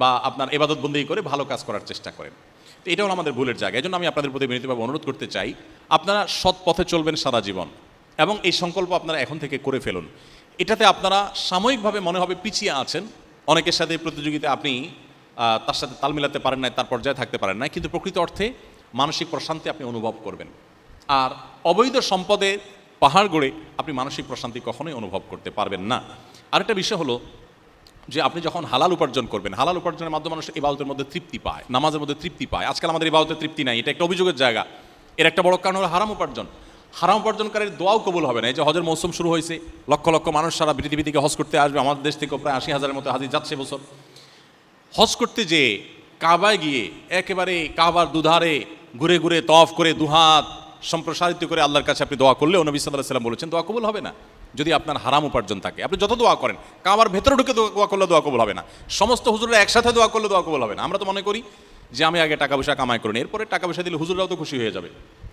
Speaker 1: বা আপনার ইবাদত বন্দেগী করে ভালো কাজ করার চেষ্টা করেন। তো এটা হলো আমাদের ভুলের জায়গা। এই জন্য আমি আপনাদের প্রতি বিনীতভাবে অনুরোধ করতে চাই, আপনারা সৎ পথে চলবেন সারা জীবন, এবং এই সংকল্প আপনারা এখন থেকে করে ফেলুন। এটাতে আপনারা সাময়িকভাবে মনে হবে পিছিয়ে আছেন, অনেকের সাথে প্রতিযোগিতা আপনি তার সাথে তাল মিলাতে পারেন না, তার পর্যায়ে থাকতে পারেন না, কিন্তু প্রকৃত অর্থে মানসিক প্রশান্তি আপনি অনুভব করবেন। আর অবৈধ সম্পদে পাহাড় গড়ে আপনি মানসিক প্রশান্তি কখনোই অনুভব করতে পারবেন না। আরেকটা বিষয় হলো যে আপনি যখন হালাল উপার্জন করবেন, হালাল উপার্জনের মাধ্যমে মানুষ ইবাদতের মধ্যে তৃপ্তি পায়, নামাজের মধ্যে তৃপ্তি পায়। আজকাল আমাদের ইবাদতের তৃপ্তি নাই, এটা একটা অভিযোগের জায়গা। এর একটা বড় কারণ হলো হারাম উপার্জন। হারাম উপার্জনকারীর দোয়াও কবুল হবে না। এই যে হজের মৌসুম শুরু হয়েছে, লক্ষ লক্ষ মানুষ সারা পৃথিবী থেকে হজ করতে আসবে, আমাদের দেশ থেকে প্রায় 80,000-এর মতো হাজি যাচ্ছে বছর। হজ করতে যে কাবায় গিয়ে একেবারে কাবার দুধারে ঘুরে ঘুরে তওয়াফ করে দুহাত সম্প্রসারিত করে আল্লাহর কাছে আপনি দোয়া করলেও নবী সাল্লাল্লাহু আলাইহি ওয়াসাল্লাম বলেছেন দোয়া কবুল হবে না, যদি আপনার হারাম উপার্জন থাকে। আপনি যত দোয়া করেন, কাবার ভেতরে ঢুকে দোয়া করলে দোয়া কবুল হবে না, সমস্ত হুজুররা একসাথে দোয়া করলে দোয়া কবুল হবে না। আমরা তো মনে করি যে আমি আগে টাকা পয়সা কামাই করি, এরপরে টাকা পয়সা দিলে হুজুররাও তো খুশি হয়ে যাবে,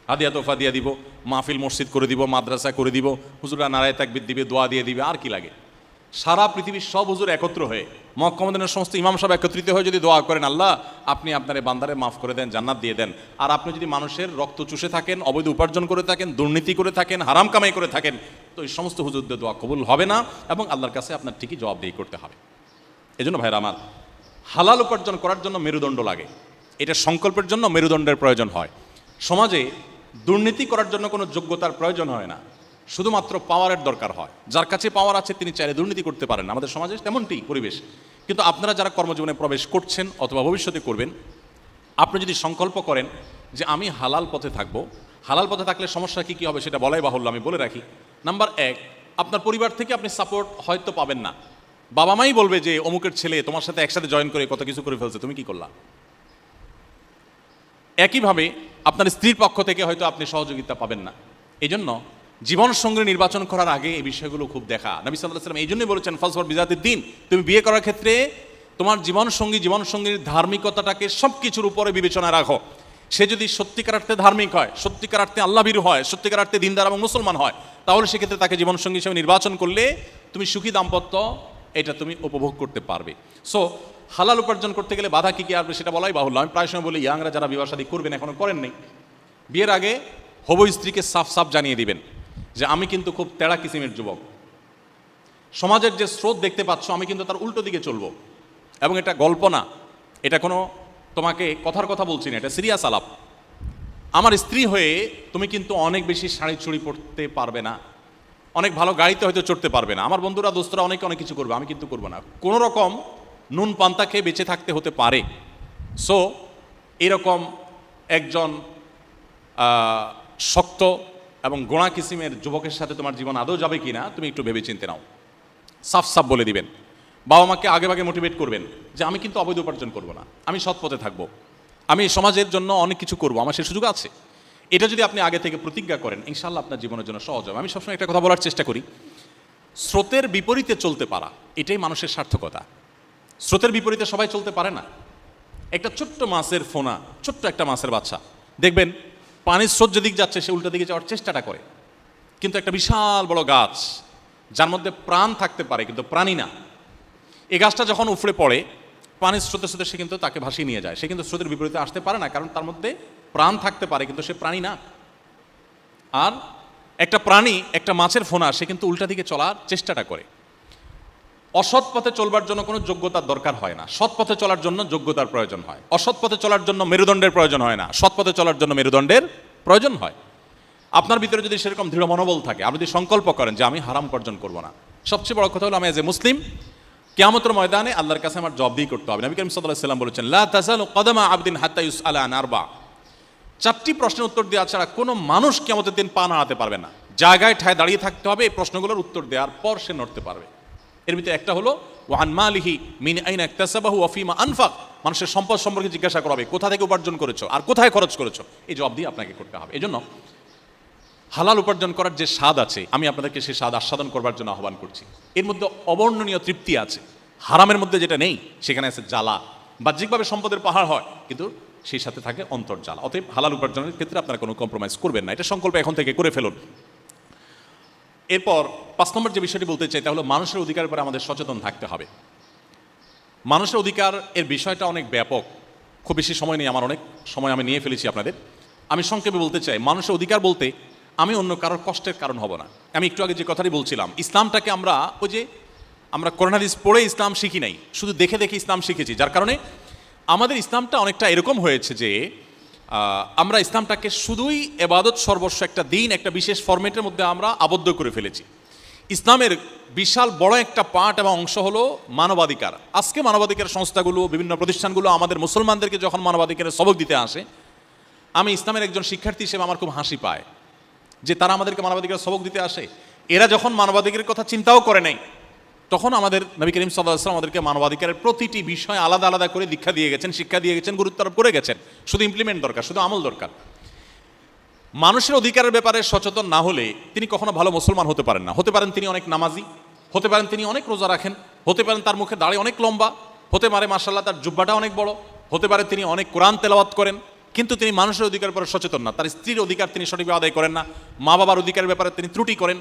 Speaker 1: হাদিয়া তোফা দিয়ে দিব, মাহফিল মসজিদ করে দিব, মাদ্রাসা করে দিব, হুজুররা নারায়ে তাকবীর দিবে, দোয়া দিয়ে দিবে, আর কি লাগে। সারা পৃথিবীর সব হুজুর একত্র হয়ে, মক্কা মদিনার সমস্ত ইমাম সব একত্রিত হয়ে যদি দোয়া করেন, আল্লাহ আপনি আপনার বান্দারে মাফ করে দেন, জান্নাত দিয়ে দেন, আর আপনি যদি মানুষের রক্ত চুষে থাকেন, অবৈধ উপার্জন করে থাকেন, দুর্নীতি করে থাকেন, হারাম কামাই করে থাকেন, তো এই সমস্ত হুজুরদের দোয়া কবুল হবে না, এবং আল্লাহর কাছে আপনার ঠিকই জবাবদিহি করতে হবে। এই জন্য ভাইরা আমার, হালাল উপার্জন করার জন্য মেরুদণ্ড লাগে, এটা সংকল্পের জন্য মেরুদণ্ডের প্রয়োজন হয়। সমাজে দুর্নীতি করার জন্য কোনো যোগ্যতার প্রয়োজন হয় না, শুধুমাত্র পাওয়ারের দরকার হয়। যার কাছে পাওয়ার আছে তিনি চাইলে দুর্নীতি করতে পারেন। আমাদের সমাজে তেমনটি পরিবেশ। কিন্তু আপনারা যারা কর্মজীবনে প্রবেশ করছেন অথবা ভবিষ্যতে করবেন, আপনি যদি সংকল্প করেন যে আমি হালাল পথে থাকবো, হালাল পথে থাকলে সমস্যা কী কী হবে সেটা বলাই বাহুল্য, আমি বলে রাখি। নাম্বার 1, আপনার পরিবার থেকে আপনি সাপোর্ট হয়তো পাবেন না। বাবা মাই বলবে যে অমুকের ছেলে তোমার সাথে একসাথে জয়েন করে কত কিছু করে ফেলছে, তুমি কি করলা। একইভাবে আপনার স্ত্রীর পক্ষ থেকে হয়তো আপনি সহযোগিতা পাবেন না। এই জন্য জীবন সঙ্গী নির্বাচন করার আগে এই বিষয়গুলো খুব দেখা। নবী সাল্লাল্লাহু আলাইহি ওয়াসাল্লাম এই জন্যই বলেছেন ফাজফর বিজাতিদ দ্বীন, তুমি বিয়ে করার ক্ষেত্রে তোমার জীবন সঙ্গীর ধার্মিকতাটাকে সব কিছুর উপরে বিবেচনা রাখো। সে যদি সত্যিকার অর্থে ধার্মিক হয়, সত্যিকার অর্থে আল্লাহভীরু হয়, সত্যিকার অর্থে দিনদার এবং মুসলমান হয়, তাহলে সেক্ষেত্রে তাকে জীবনসঙ্গী হিসেবে নির্বাচন করলে তুমি সুখী দাম্পত্য এটা তুমি উপভোগ করতে পারবে। সো হালাল উপার্জন করতে গেলে বাধা কী কী আসবে সেটা বলাই বাহুল্য। আমি প্রায় সময় বলি, ইয়াংরা যারা বিবাহ শাদী করবেন, এখনো করেন নাই, বিয়ের আগে হবু স্ত্রীকে সাফ সাফ জানিয়ে দিবেন যে আমি কিন্তু খুব তেড়া কিসিমের যুবক, সমাজের যে স্রোত দেখতে পাচ্ছ আমি কিন্তু তার উল্টো দিকে চলবো, এবং এটা গল্প না, এটা কোনো তোমাকে কথার কথা বলছি না, এটা সিরিয়াস আলাপ। আমার স্ত্রী হয়ে তুমি কিন্তু অনেক বেশি শাড়ি চুড়ি পরতে পারবে না, অনেক ভালো গাড়িতে হয়তো চড়তে পারবে না, আমার বন্ধুরা দোস্তরা অনেকে অনেক কিছু করবে, আমি কিন্তু করবো না, কোনো রকম নুন পান্তা খেয়ে বেঁচে থাকতে হতে পারে। সো এরকম একজন শক্ত এবং গোড়া কিসিমের যুবকের সাথে তোমার জীবন আদৌ যাবে কি না তুমি একটু ভেবে চিন্তে নাও, সাফ সাফ বলে দিবেন। বাবা মাকে আগে ভাগে মোটিভেট করবেন যে আমি কিন্তু অবৈধ উপার্জন করব না, আমি সৎ পথে থাকবো, আমি সমাজের জন্য অনেক কিছু করব, আমার সে সুযোগ আছে। এটা যদি আপনি আগে থেকে প্রতিজ্ঞা করেন, ইনশাআল্লাহ আপনার জীবনের জন্য সহজ হবে। আমি সবসময় একটা কথা বলার চেষ্টা করি, স্রোতের বিপরীতে চলতে পারা এটাই মানুষের সার্থকতা। স্রোতের বিপরীতে সবাই চলতে পারে না। একটা ছোট্ট মাছের ফোনা, ছোট্ট একটা মাছের বাচ্চা, দেখবেন পানির স্রোত যেদিকে যাচ্ছে সে উল্টো দিকে যাওয়ার চেষ্টাটা করে, কিন্তু একটা বিশাল বড় গাছ যার মধ্যে প্রাণ থাকতে পারে কিন্তু প্রাণী না, এই গাছটা যখন উফড়ে পড়ে পানির স্রোতে স্রোতে সে কিন্তু তাকে ভাসিয়ে নিয়ে যায়, সে কিন্তু স্রোতের বিপরীতে আসতে পারে না, কারণ তার মধ্যে প্রাণ থাকতে পারে কিন্তু সে প্রাণী না। আর একটা প্রাণী, একটা মাছের ফোনা, সে কিন্তু উল্টা দিকে চলার চেষ্টাটা করে। অসৎ পথে চলবার জন্য কোনো যোগ্যতার দরকার হয় না, সৎ পথে চলার জন্য যোগ্যতার প্রয়োজন হয়। অসৎ পথে চলার জন্য মেরুদণ্ডের প্রয়োজন হয় না, সৎ পথে চলার জন্য মেরুদণ্ডের প্রয়োজন হয়। আপনার ভিতরে যদি সেরকম দৃঢ় মনোবল থাকে, আপনি যদি সংকল্প করেন যে আমি হারাম উপার্জন করবো না, সবচেয়ে বড় কথা হলো আমি এজ এ মুসলিম কিয়ামতের ময়দানে আল্লাহর কাছে আমার জবাবদিহি করতে হবে। নবী করিম সাল্লাল্লাহু আলাইহি ওয়াসাল্লাম বলেছেন, লা তাযালু কদামা আবদিন হাত্তা ইউসআলা আন আরবা। চারটি প্রশ্নের উত্তর দেওয়া ছাড়া কোনো মানুষ কিয়ামতের দিন পা নাড়াতে পারবে না, জায়গায় ঠায় দাঁড়িয়ে থাকতে হবে, এই প্রশ্নগুলোর উত্তর দেওয়ার পর সে নড়তে পারবে। এর ভিতরে একটা হলো ওয়ান মালিহি মিন আইনা ইকতাসাবাহু ওয়া ফিমা আনফাক, মানুষের সম্পদ সম্পর্কে জিজ্ঞাসা করা হবে, কোথা থেকে উপার্জন করেছো আর কোথায় খরচ করেছো, এই জবাব দিয়ে আপনাকে করতে হবে। এজন্য হালাল উপার্জন করার যে স্বাদ আছে, আমি আপনাদেরকে সেই স্বাদ আস্বাদন করবার জন্য আহ্বান করছি। এর মধ্যে অবর্ণনীয় তৃপ্তি আছে, হারামের মধ্যে যেটা নেই সেখানে আছে জ্বালা। বাহ্যিকভাবে সম্পদের পাহাড় হয় কিন্তু সেই সাথে থাকে অন্তর্জাল। অতএব হালাল উপার্জনের ক্ষেত্রে আপনারা কোনো কম্প্রোমাইজ করবেন না, এটা সংকল্প এখন থেকে করে ফেলুন। এরপর 5 নম্বর যে বিষয়টি বলতে চাই তা হলো মানুষের অধিকারের উপরে আমাদের সচেতন থাকতে হবে। মানুষের অধিকার এর বিষয়টা অনেক ব্যাপক, খুব বেশি সময় নেই, আমার অনেক সময় আমি নিয়ে ফেলেছি আপনাদের। আমি সংক্ষেপে বলতে চাই, মানুষের অধিকার বলতে আমি অন্য কারোর কষ্টের কারণ হব না। আমি একটু আগে যে কথাটি বলছিলাম, ইসলামটাকে আমরা ওই যে আমরা কোরআন হাদিস পড়ে ইসলাম শিখি নাই, শুধু দেখে দেখে ইসলাম শিখেছি, যার কারণে আমাদের ইসলামটা অনেকটা এরকম হয়েছে যে আমরা ইসলামটাকে শুধুই এবাদত সর্বস্ব একটা দিন, একটা বিশেষ ফরম্যাটের মধ্যে আমরা আবদ্ধ করে ফেলেছি। ইসলামের বিশাল বড় একটা পার্ট এবং অংশ হলো মানবাধিকার। আজকে মানবাধিকার সংস্থাগুলো, বিভিন্ন প্রতিষ্ঠানগুলো আমাদের মুসলমানদেরকে যখন মানবাধিকারের সবক দিতে আসে, আমি ইসলামের একজন শিক্ষার্থী হিসেবে আমার খুব হাসি পায় যে তারা আমাদেরকে মানবাধিকার সবক দিতে আসে। এরা যখন মানবাধিকারের কথা চিন্তাও করে নাই, তখন আমাদের নবী করিম সাল্লাল্লাহু আলাইহি ওয়াসাল্লাম আমাদেরকে মানবাধিকারের প্রতিটি বিষয় আলাদা আলাদা করে দীক্ষা দিয়ে গেছেন, শিক্ষা দিয়ে গেছেন, গুরুত্ব আরোপ করে গেছেন। শুধু ইমপ্লিমেন্ট দরকার, শুধু আমল দরকার। মানুষের অধিকারের ব্যাপারে সচেতন না হলে তিনি কখনো ভালো মুসলমান হতে পারেন না। হতে পারেন তিনি অনেক নামাজি, হতে পারেন তিনি অনেক রোজা রাখেন, হতে পারেন তার মুখে দাড়ি অনেক লম্বা, হতে পারে মাশাআল্লাহ তার জুব্বাটা অনেক বড়, হতে পারে তিনি অনেক কোরআন তেলাওয়াত করেন, কিন্তু তিনি মানুষের অধিকারের ব্যাপারে সচেতন না। তার স্ত্রীর অধিকার তিনি সঠিকভাবে আদায় করেন না, মা বাবার অধিকারের ব্যাপারে তিনি ত্রুটি করেন,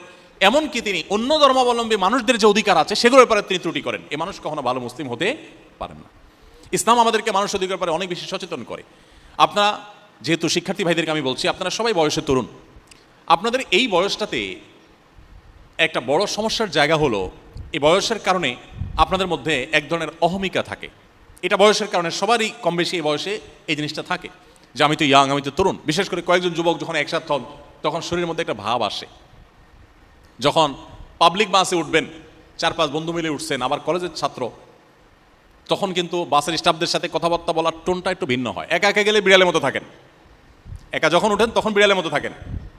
Speaker 1: এমনকি তিনি অন্য ধর্মাবলম্বী মানুষদের যে অধিকার আছে সেগুলোর ব্যাপারে তিনি ত্রুটি করেন। এ মানুষ কখনো ভালো মুসলিম হতে পারেন না। ইসলাম আমাদেরকে মানুষের অধিকারের ব্যাপারে অনেক বেশি সচেতন করে। আপনারা যেহেতু শিক্ষার্থী ভাইদেরকে আমি বলছি, আপনারা সবাই বয়সে তরুণ, আপনাদের এই বয়সটাতে একটা বড় সমস্যার জায়গা হলো এই বয়সের কারণে আপনাদের মধ্যে এক ধরনের অহমিকা থাকে। এটা বয়সের কারণে সবারই কম বেশি এই বয়সে এই জিনিসটা থাকে যে আমি তো ইয়াং, আমি তো তরুণ। বিশেষ করে কয়েকজন যুবক যখন একসাথে হন তখন শরীরের মধ্যে একটা ভাব আসে। যখন পাবলিক বাসে উঠবেন, 4-5 বন্ধু মিলে উঠছেন, আবার কলেজের ছাত্র, তখন কিন্তু বাসের স্টাফদের সাথে কথাবার্তা বলার টোনটা একটু ভিন্ন হয়। একা একা গেলে বিড়ালের মতো থাকেন, একা যখন উঠেন তখন বিড়ালের মতো থাকেন,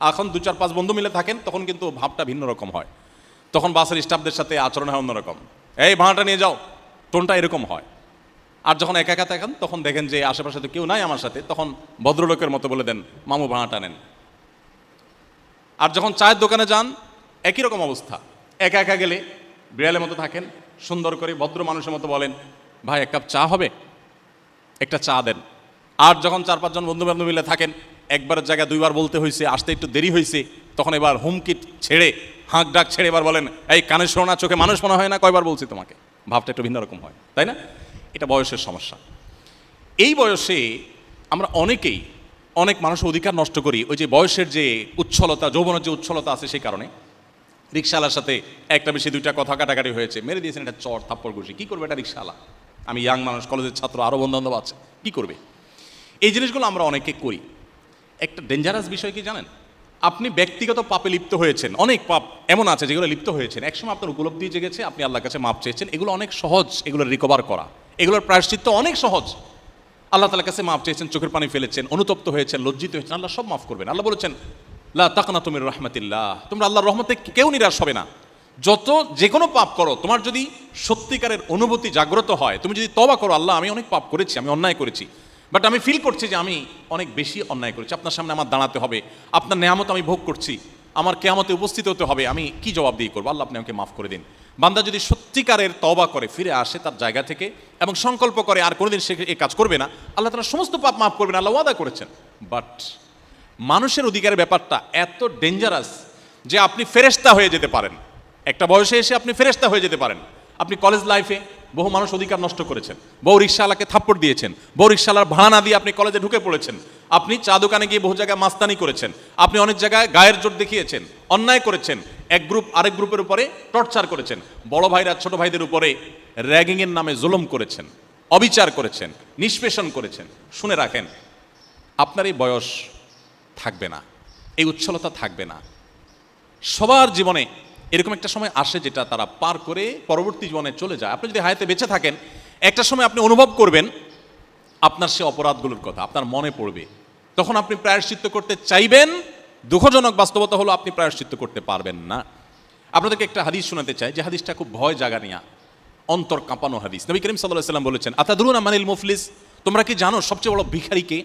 Speaker 1: এখন 2-4-5 বন্ধু মিলে থাকেন তখন কিন্তু ভাবটা ভিন্ন রকম হয়। তখন বাসের স্টাফদের সাথে আচরণ হয় অন্যরকম, এই ভাড়াটা নিয়ে যাও, টোনটা এরকম হয়। আর যখন একা একা থাকেন তখন দেখেন যে আশেপাশে তো কেউ নাই আমার সাথে, তখন ভদ্রলোকের মতো বলে দেন, মামু ভাড়াটা নেন। আর যখন চায়ের দোকানে যান একই রকম অবস্থা, একা একা গেলে বিড়ালের মতো থাকেন, সুন্দর করে ভদ্র মানুষের মতো বলেন, ভাই 1 কাপ চা হবে, একটা চা দেন। আর যখন 4-5 জন বন্ধু বান্ধব মিলে থাকেন, একবারের জায়গায় 2বার বলতে হয়েছে, আসতে একটু দেরি হয়েছে, তখন এবার হুমকি ছেড়ে, হাঁক ডাক ছেড়ে এবার বলেন, এই কানে শোনো না, চোখে মানুষ মনে হয় না, কয়বার বলছি তোমাকে। ভাবটা একটু ভিন্ন রকম হয়, তাই না? এটা বয়সের সমস্যা। এই বয়সে আমরা অনেকেই অনেক মানুষের অধিকার নষ্ট করি, ওই যে বয়সের যে উচ্ছলতা, যৌবনের যে উচ্ছলতা আছে সেই কারণে। রিক্সাওয়ালার সাথে একটা বেশি 2টা কথা কাটাকাটি হয়েছে, মেরে দিয়েছেন একটা চর থাপ্পড় ঘুষি। কী করবে এটা রিক্সাওয়ালা? আমি ইয়াং মানুষ, কলেজের ছাত্র, আরও বন্ধু বান্ধব আছে, কী করবে? এই জিনিসগুলো আমরা অনেকে করি। একটা ডেঞ্জারাস বিষয় কি জানেন? আপনি ব্যক্তিগত পাপে লিপ্ত হয়েছেন, অনেক পাপ এমন আছে যেগুলো লিপ্ত হয়েছেন, একসময় আপনার উপলব্ধি জেগেছে, আপনি আল্লাহর কাছে মাপ চেয়েছেন, এগুলো অনেক সহজ, এগুলো রিকভার করা, এগুলোর প্রায়শ্চিত্ত অনেক সহজ। আল্লাহ তাআলার কাছে মাপ চেয়েছেন, চোখের পানি ফেলেছেন, অনুতপ্ত হয়েছেন, লজ্জিত হয়েছেন, আল্লাহ সব মাফ করবেন। আল্লাহ বলেছেন, লা তাকনাতু মির রাহমাতিল্লাহ, তোমরা আল্লাহর রহমতে কেউ নিরাশ হবে না। যত যে কোনো পাপ করো, তোমার যদি সত্যিকারের অনুভূতি জাগ্রত হয়, তুমি যদি তওবা করো, আল্লাহ আমি অনেক পাপ করেছি, আমি অন্যায় করেছি, বাট আমি ফিল করছি যে আমি অনেক বেশি অন্যায় করেছি, আপনার সামনে আমার দাঁড়াতে হবে, আপনার নেয়ামত আমি ভোগ করছি, আমার কেয়ামতে উপস্থিত হতে হবে, আমি কি জবাব দিয়ে করবো? আল্লাহ আপনি আমাকে মাফ করে দিন। বান্দা যদি সত্যিকারের তওবা করে, ফিরে আসে তার জায়গা থেকে এবং সংকল্প করে আর কোনোদিন সে এই কাজ করবে না, আল্লাহ তাআলা সমস্ত পাপ মাফ করবেন, আল্লাহ ওয়াদা করেছেন। বাট মানুষের অধিকারের ব্যাপারটা এত ডেঞ্জারাস যে আপনি ফেরেশতা হয়ে যেতে পারেন, একটা বয়সে এসে আপনি ফেরেশতা হয়ে যেতে পারেন। আপনি কলেজ লাইফে বহু মানুষ অধিকার নষ্ট করেছেন, বহু রিক্সাওয়ালাকে থাপ্পড় দিয়েছেন, বহু রিক্সাওয়ালার ভাড়া না দিয়ে আপনি কলেজে ঢুকে পড়েছেন, আপনি চা দোকানে গিয়ে বহু জায়গায় মাস্তানি করেছেন, আপনি অনেক জায়গায় গায়ের জোর দেখিয়েছেন, অন্যায় করেছেন, এক গ্রুপ আরেক গ্রুপের উপরে টর্চার করেছেন, বড় ভাইরা ছোট ভাইদের উপরে র্যাগিংয়ের নামে জুলুম করেছেন, অবিচার করেছেন, নিষ্পেষণ করেছেন। শুনে রাখেন, আপনার এই বয়স থাকবে না, এই উচ্ছলতা থাকবে না। সবার জীবনে এরকম একটা সময় আসে যেটা তারা পার করে পরবর্তী জীবনে চলে যায়। আপনি যদি হায়াতে বেঁচে থাকেন, একটা সময় আপনি অনুভব করবেন আপনার সে অপরাধগুলোর কথা আপনার মনে পড়বে, তখন আপনি প্রায়শ্চিত্ত করতে চাইবেন। দুঃখজনক বাস্তবতা হলো আপনি প্রায়শ্চিত্ত করতে পারবেন না। আপনাদেরকে একটা হাদিস শোনাতে চাই, যে হাদিসটা খুব ভয় জাগানিয়া, অন্তর কাঁপানো হাদিস। নবী করিম সাল্লাল্লাহু আলাইহি ওয়াসাল্লাম বলেছেন, আতাদরুনা মানিল মুফলিস, তোমরা কি জানো সবচেয়ে বড় ভিখারি কে?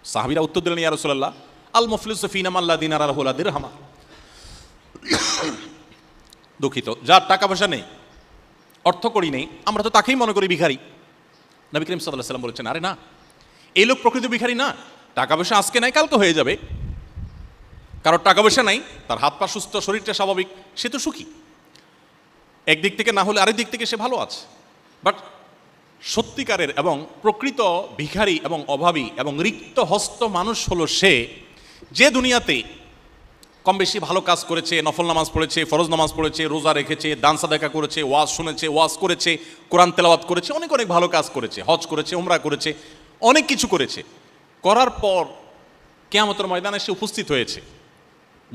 Speaker 1: সাহাবীরা উত্তর দিলেন, ইয়া রাসূলুল্লাহ, আল মুফলিসু ফিনা মান লা দিনারা লাহু ওয়া লা দিরহামা, দুঃখিত, যার টাকা পয়সা নেই, অর্থ করি নেই, আমরা তো তাকেই মনে করি ভিখারি। নবী করিম সাল্লাল্লাহু আলাইহি ওয়াসাল্লাম বলেছেন, আরে না, এই লোক প্রকৃত ভিখারি না, টাকা পয়সা আজকে নাই কালকে হয়ে যাবে। কারোর টাকা পয়সা নাই, তার হাত পা সুস্থ, শরীরটা স্বাভাবিক, সে তো সুখী, একদিক থেকে না হলে আরেক দিক থেকে সে ভালো আছে। বাট সত্যিকারের এবং প্রকৃত ভিখারি এবং অভাবী এবং রিক্ত হস্ত মানুষ হলো সে, যে দুনিয়াতে কম বেশি ভালো কাজ করেছে, নফল নামাজ পড়েছে, ফরজ নামাজ পড়েছে, রোজা রেখেছে, দান সাদাকা করেছে, ওয়াজ শুনেছে, ওয়াজ করেছে, কোরআন তেলাওয়াত করেছে, অনেক অনেক ভালো কাজ করেছে, হজ করেছে, উমরা করেছে, অনেক কিছু করেছে। করার পর কিয়ামতের ময়দানে সে উপস্থিত হয়েছে,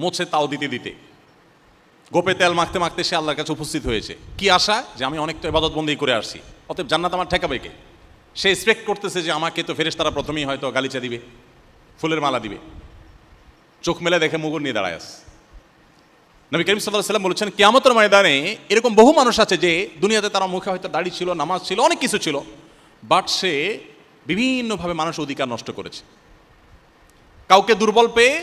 Speaker 1: মোছে তাও দিতে দিতে, গোপে তেল মাখতে মাখতে সে আল্লাহর কাছে উপস্থিত হয়েছে। কি আশা? যে আমি অনেক তো ইবাদত বন্দেগী করে আসছি, অতএব জান্নাত আমার ঠেকাবে কে? সে এক্সপেক্ট করতেছে যে আমাকে তো ফেরেশতারা প্রথমেই হয়তো গালিচা দিবে, ফুলের মালা দিবে, চোখ মেলে দেখে মুগুর নিয়ে দাঁড়ায় আছে। নবী করিম সাল্লাল্লাহু আলাইহি ওয়াসাল্লাম বলেছেন, কিয়ামতের ময়দানে এরকম বহু মানুষ আছে যে দুনিয়াতে তার মুখে হয়তো দাড়ি ছিল, নামাজ ছিল, অনেক কিছু ছিল, বাট সে বিভিন্নভাবে মানুষের অধিকার নষ্ট করেছে। কাউকে দুর্বল পেয়ে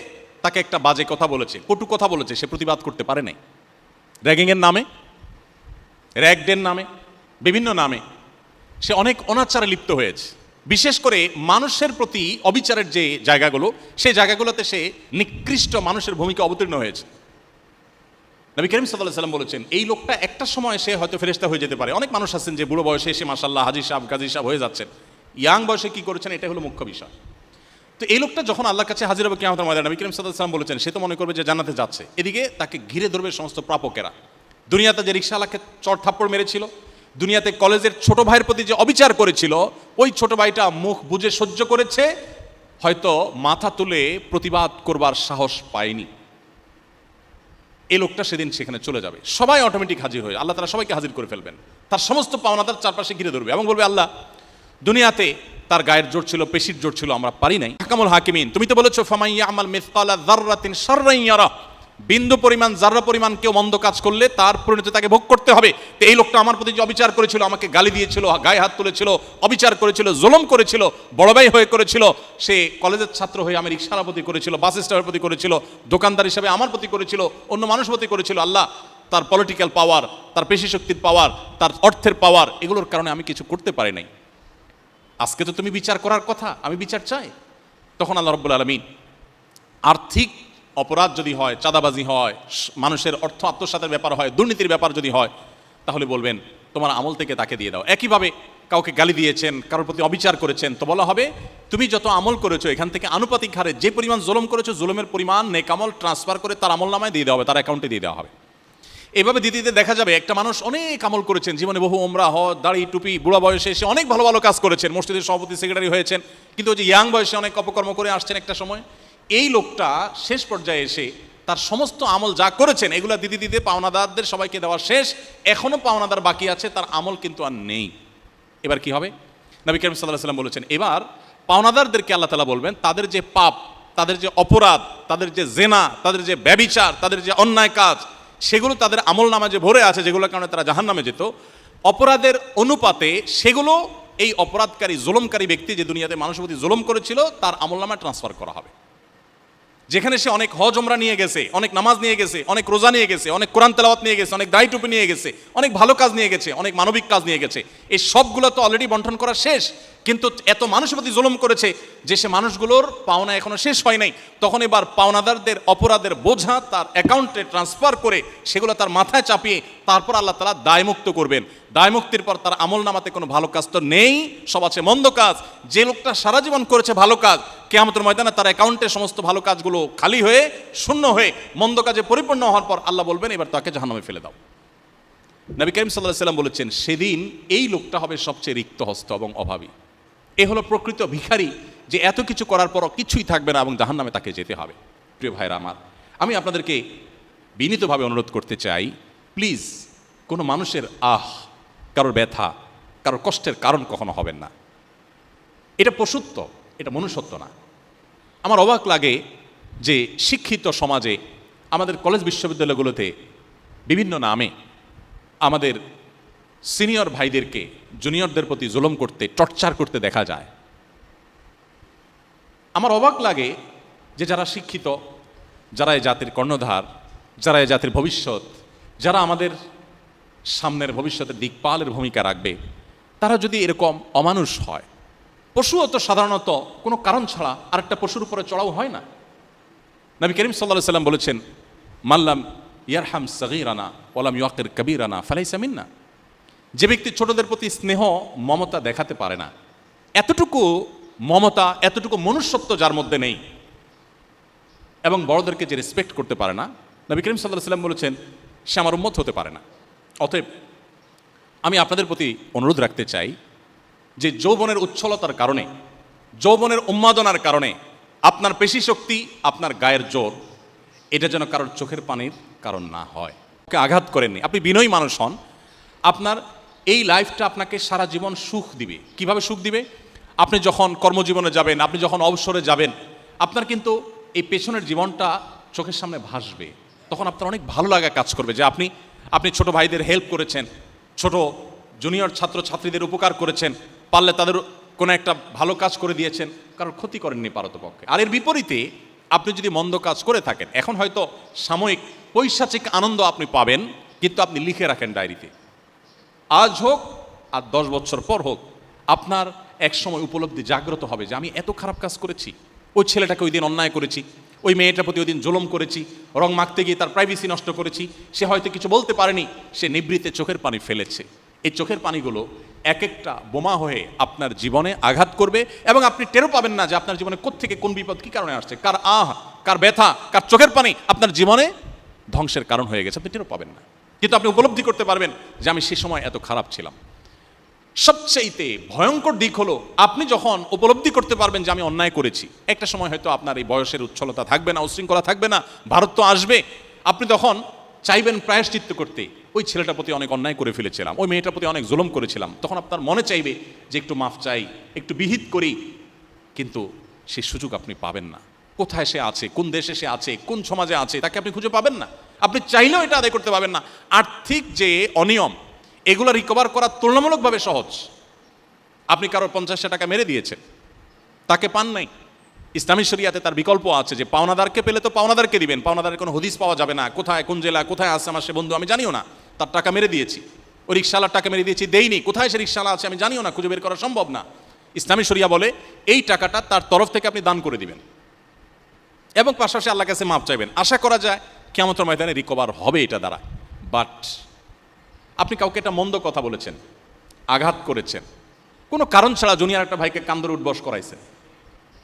Speaker 1: তাকে একটা বাজে কথা বলেছে, কটু কথা বলেছে, সে প্রতিবাদ করতে পারে নাই। র্যাগিংয়ের নামে, র্যাগডের নামে, বিভিন্ন নামে সে অনেক অনাচারে লিপ্ত হয়েছে। বিশেষ করে মানুষের প্রতি অবিচারের যে জায়গাগুলো, সেই জায়গাগুলোতে সে নিকৃষ্ট মানুষের ভূমিকা অবতীর্ণ হয়েছে। নবী করিম সাল্লাল্লাহু আলাইহি ওয়াসাল্লাম বলেছেন, এই লোকটা একটা সময় সে হয়তো ফেরেশতা হয়ে যেতে পারে। অনেক মানুষ আছেন যে বুড়ো বয়সে এসে মাশাআল্লাহ হাজী সাহেব, গাজী সাহেব হয়ে যাচ্ছেন, ইয়াং বয়সে কি করেছেন এটা হলো মুখ্য বিষয়। তো এই লোকটা যখন আল্লাহর কাছে হাজির হবে কিয়ামতের ময়দানে, নবী করিম সাল্লাল্লাহু আলাইহি ওয়াসাল্লাম বলেছেন, সে তো মনে করবে যে জান্নাতে যাচ্ছে, এদিকে তাকে ঘিরে ধরবে সমস্ত প্রাপকেরা। দুনিয়াতে যে রিকশাওয়ালাকে চড় থাপ্পড় মেরেছিল, দুনিয়াতে কলেজের ছোট ভাইয়ের প্রতি যে অবিচার করেছিল, ওই ছোট ভাইটা মুখ বুজে সহ্য করেছে, হয়তো মাথা তুলে প্রতিবাদ করবার সাহস পায়নি। এই লোকটা সেদিন সেখানে চলে যাবে, সবাই অটোমেটিক হাজির হয়ে আল্লাহ তাআলা সবাইকে হাজির করে ফেলবেন, তার সমস্ত পাওনাদার চারপাশে ঘিরে ধরবে এবং বলবে, আল্লাহ দুনিয়াতে তার গায়ের জোর ছিল, পেশির জোর ছিল, আমরা পারি নাই। আহকামুল হাকিমিন, তুমি তো বলেছো ফামান ইয়ামাল মিসকালা যাররাতিন শাররান ইয়ারা, বিন্দু পরিমাণ, যাররা পরিমাণ কেউ মন্দ কাজ করলে তার পরিণতি তাকে ভোগ করতে হবে। তো এই লোকটা আমার প্রতি যে অবিচার করেছিল, আমাকে গালি দিয়েছিল, গায়ে হাত তুলেছিল, অবিচার করেছিল, জুলুম করেছিল, বড় ভাই হয়ে করেছিল, সে কলেজের ছাত্র হয়ে আমি রিকশার প্রতি করেছিল, বাস স্ট্যান্ডের প্রতি করেছিল, দোকানদার হিসেবে আমার প্রতি করেছিল, অন্য মানুষের প্রতি করেছিল। আল্লাহ তার পলিটিক্যাল পাওয়ার, তার পেশি শক্তির পাওয়ার, তার অর্থের পাওয়ার, এগুলোর কারণে আমি কিছু করতে পারি নাই। আজকে তো তুমি বিচার করার কথা, আমি বিচার চাই। তখন আল্লাহ রাব্বুল আলামিন আর্থিক অপরাধ যদি হয়, চাঁদাবাজি হয়, মানুষের অর্থ আত্মসাতের ব্যাপার হয়, দুর্নীতির ব্যাপার যদি হয়, তাহলে বলবেন তোমার আমল থেকে তাকে দিয়ে দাও। একইভাবে কাউকে গালি দিয়েছেন, কারোর প্রতি অবিচার করেছেন, তো বলা হবে তুমি যত আমল করেছো এখান থেকে আনুপাতিক হারে যে পরিমাণ জুলুম করেছো, জুলুমের পরিমাণ নেক আমল ট্রান্সফার করে তার আমল নামায় দিয়ে দেওয়া হবে, তার অ্যাকাউন্টে দিয়ে দেওয়া হবে। এভাবে দিতে দিতে দেখা যাবে একটা মানুষ অনেক আমল করেছেন, জীবনে বহু ওমরা, হজ, দাড়ি, টুপি, বুড়া বয়সে এসে অনেক ভালো ভালো কাজ করেছেন, মসজিদের সভাপতি, সেক্রেটারি হয়েছেন, কিন্তু ওই যে ইয়াং বয়সে অনেক অপকর্ম করে আসছেন একটা সময়, এই লোকটা শেষ পর্যায়ে এসে তার সমস্ত আমল যা করেছেন এগুলা দিতে দিতে পাওনাদারদের সবাইকে দেওয়া শেষ, এখনো পাওনাদার বাকি আছে, তার আমল কিন্তু আর নেই। এবার কি হবে? নবী করিম সাল্লাল্লাহু আলাইহি ওয়াসাল্লাম বলেছেন, এবার পাওনাদারদেরকে আল্লাহ তাআলা বলবেন তাদের যে পাপ, তাদের যে অপরাধ, তাদের যে জেনা, তাদের যে ব্যভিচার, তাদের যে অন্যায় কাজ, সেগুলো তাদের আমল নামা যে ভরে আছে, যেগুলোর কারণে তারা জাহান্নামে যেত, অপরাধের অনুপাতে সেগুলো এই অপরাধকারী জুলুমকারী ব্যক্তি যে দুনিয়াতে মানুষের প্রতি জুলুম করেছিল তার আমল নামায় ট্রান্সফার করা হবে। যেখানে সে অনেক হজ ওমরা নিয়ে গেছে, অনেক নামাজ নিয়ে গেছে, অনেক রোজা নিয়ে গেছে, অনেক কোরআন তেলাওয়াত নিয়ে গেছে, অনেক দাড়ি টুপি নিয়ে গেছে, অনেক ভালো কাজ নিয়ে গেছে, অনেক মানবিক কাজ নিয়ে গেছে, এই সবগুলো তো অলরেডি বন্টন করা শেষ, কিন্তু এত মানুষের প্রতি জুলুম করেছে যে সে মানুষগুলোর পাওনা এখনো শেষ হয় নাই। তখন এবার পাওনাদারদের অপরাধের বোঝা তার অ্যাকাউন্টে ট্রান্সফার করে সেগুলো তার মাথায় চাপিয়ে তারপর আল্লাহ তাআলা দায়মুক্ত করবেন। দায়মুক্তির পর তার আমল নামাতে কোনো ভালো কাজ তো নেই, সব আছে মন্দ কাজ। যে লোকটা সারা জীবন করেছে ভালো কাজ, কিয়ামতের ময়দানে তার অ্যাকাউন্টে সমস্ত ভালো কাজগুলো খালি হয়ে শূন্য হয়ে মন্দ কাজে পরিপূর্ণ হওয়ার পর আল্লাহ বলবেন এবার তাকে জাহান্নামে ফেলে দাও। নবী করিম সাল্লাল্লাহু আলাইহি ওয়াসাল্লাম বলেছেন সেদিন এই লোকটা হবে সবচেয়ে রিক্ত হস্ত এবং অভাবী। এ হলো প্রকৃত ভিখারি, যে এত কিছু করার পরও কিছুই থাকবে না এবং জাহান্নামে তাকে যেতে হবে। প্রিয় ভাইরা আমার, আমি আপনাদেরকে বিনীতভাবে অনুরোধ করতে চাই, প্লিজ কোনো মানুষের কারোর ব্যথা, কারোর কষ্টের কারণ কখনো হবেন না। এটা পশুত্ব, এটা মনুষ্যত্ব না। আমার অবাক লাগে যে শিক্ষিত সমাজে আমাদের কলেজ বিশ্ববিদ্যালয়গুলোতে বিভিন্ন নামে আমাদের সিনিয়র ভাইদেরকে জুনিয়রদের প্রতি জুলুম করতে, টর্চার করতে দেখা যায়। আমার অবাক লাগে যে যারা শিক্ষিত, যারা এই জাতির কর্ণধার, যারা এই জাতির ভবিষ্যৎ, যারা আমাদের সামনের ভবিষ্যতের দিকপালের ভূমিকা রাখবে, তারা যদি এরকম অমানুষ হয়। পশুও তো সাধারণত কোনো কারণ ছাড়া আরেকটা পশুর উপরে চড়াও হয় না। নবী করিম সাল্লাল্লাহু আলাইহি ওয়াসাল্লাম বলেছেন, মাল্লাম ইয়ারহাম সগীরানা ওয়ালাম ইউকির কবীরানা ফালাইসা মিন্না। যে ব্যক্তি ছোটদের প্রতি স্নেহ মমতা দেখাতে পারে না, এতটুকু মমতা, এতটুকু মনুষ্যত্ব যার মধ্যে নেই, এবং বড়দেরকে যে রেসপেক্ট করতে পারে না, নবী করিম সাল্লাল্লাহু আলাইহি ওয়াসাল্লাম বলেছেন সে আমার উম্মত হতে পারে না। অতএব আমি আপনাদের প্রতি অনুরোধ রাখতে চাই যে যৌবনের উচ্ছলতার কারণে, যৌবনের উন্মাদনার কারণে আপনার পেশি শক্তি, আপনার গায়ের জোর, এটা যেন কারোর চোখের পানির কারণ না হয়। ওকে আঘাত করেননি, আপনি বিনয়ী মানুষ হন, আপনার এই লাইফটা আপনাকে সারা জীবন সুখ দিবে। কিভাবে সুখ দিবে? আপনি যখন কর্মজীবনে যাবেন, আপনি যখন অবসরে যাবেন, আপনার কিন্তু এই পেছনের জীবনটা চোখের সামনে ভাসবে। তখন আপনার অনেক ভালো লাগা কাজ করবে যে আপনি ছোট ভাইদের হেল্প করেছেন, ছোট জুনিয়র ছাত্র ছাত্রীদের উপকার করেছেন, পারলে তাদের কোনো একটা ভালো কাজ করে দিয়েছেন, কারোর ক্ষতি করেননি পারতপক্ষে। আর এর বিপরীতে আপনি যদি মন্দ কাজ করে থাকেন, এখন হয়তো সাময়িক পৈশাচিক আনন্দ আপনি পাবেন, কিন্তু আপনি লিখে রাখেন ডায়েরিতে, আজ হোক আর 10 বছর পর হোক, আপনার এক সময় উপলব্ধি জাগ্রত হবে যে আমি এত খারাপ কাজ করেছি, ওই ছেলেটাকে ওই দিন অন্যায় করেছি, ওই মেয়েটার প্রতি ওই দিন জুলুম করেছি, রং মাখতে গিয়ে তার প্রাইভেসি নষ্ট করেছি, সে হয়তো কিছু বলতে পারেনি, সে নিবৃতে চোখের পানি ফেলেছে। এই চোখের পানিগুলো এক একটা বোমা হয়ে আপনার জীবনে আঘাত করবে, এবং আপনি টেরও পাবেন না যে আপনার জীবনে কোত্থেকে কোন বিপদ কী কারণে আসছে, কার ব্যথা, কার চোখের পানি আপনার জীবনে ধ্বংসের কারণ হয়ে গেছে, আপনি টেরও পাবেন না। কিন্তু আপনি উপলব্ধি করতে পারবেন যে আমি সে সময় এত খারাপ ছিলাম। সবচেয়ে ভয়ঙ্কর দিক হলো আপনি যখন উপলব্ধি করতে পারবেন যে আমি অন্যায় করেছি। একটা সময় হয়তো আপনার এই বয়সের উচ্ছলতা থাকবে না, উশৃঙ্খলা থাকবে না, ভারত তো আসবে, আপনি তখন চাইবেন প্রায়শ্চিত্ত করতে। ওই ছেলেটার প্রতি অনেক অন্যায় করে ফেলেছিলাম, ওই মেয়েটার প্রতি অনেক জুলুম করেছিলাম, তখন আপনার মনে চাইবে যে একটু মাফ চাই, একটু বিহিত করি, কিন্তু সেই সুযোগ আপনি পাবেন না। কোথায় সে আছে, কোন দেশে সে আছে, কোন সমাজে আছে, তাকে আপনি খুঁজে পাবেন না। আপনি চাইলেও এটা আদায় করতে পারবেন না। আর্থিক যে অনিয়ম, এগুলো রিকভার করা তুলনামূলকভাবে সহজ। আপনি কারোর 50 টাকা মেরে দিয়েছেন, তাকে পান নাই, ইসলামী শরিয়াতে তার বিকল্প আছে যে পাওনাদারকে পেলে তো পাওনাদারকে দিবেন, পাওনাদারের কোনো হদিস পাওয়া যাবে না, কোথায় কোন জেলা কোথায় আছে আমার সে বন্ধু আমি জানিও না, তার টাকা মেরে দিয়েছি। ওই রিক্সাওয়ালার টাকা মেরে দিয়েছি, দেইনি, কোথায় সে রিক্সাওয়ালা আছে আমি জানিও না, খুঁজে বের করা সম্ভব না। ইসলামী শরিয়া বলে এই টাকাটা তার তরফ থেকে আপনি দান করে দিবেন এবং পাশাপাশি আল্লাহর কাছে মাপ চাইবেন। আশা করা যায় কিয়ামতের ময়দানে রিকভার হবে এটা দ্বারা। বাট আপনি কাউকে একটা মন্দ কথা বলেছেন, আঘাত করেছেন, কোনো কারণ ছাড়া জুনিয়র একটা ভাইকে কান ধরে উঠবস করাইছেন,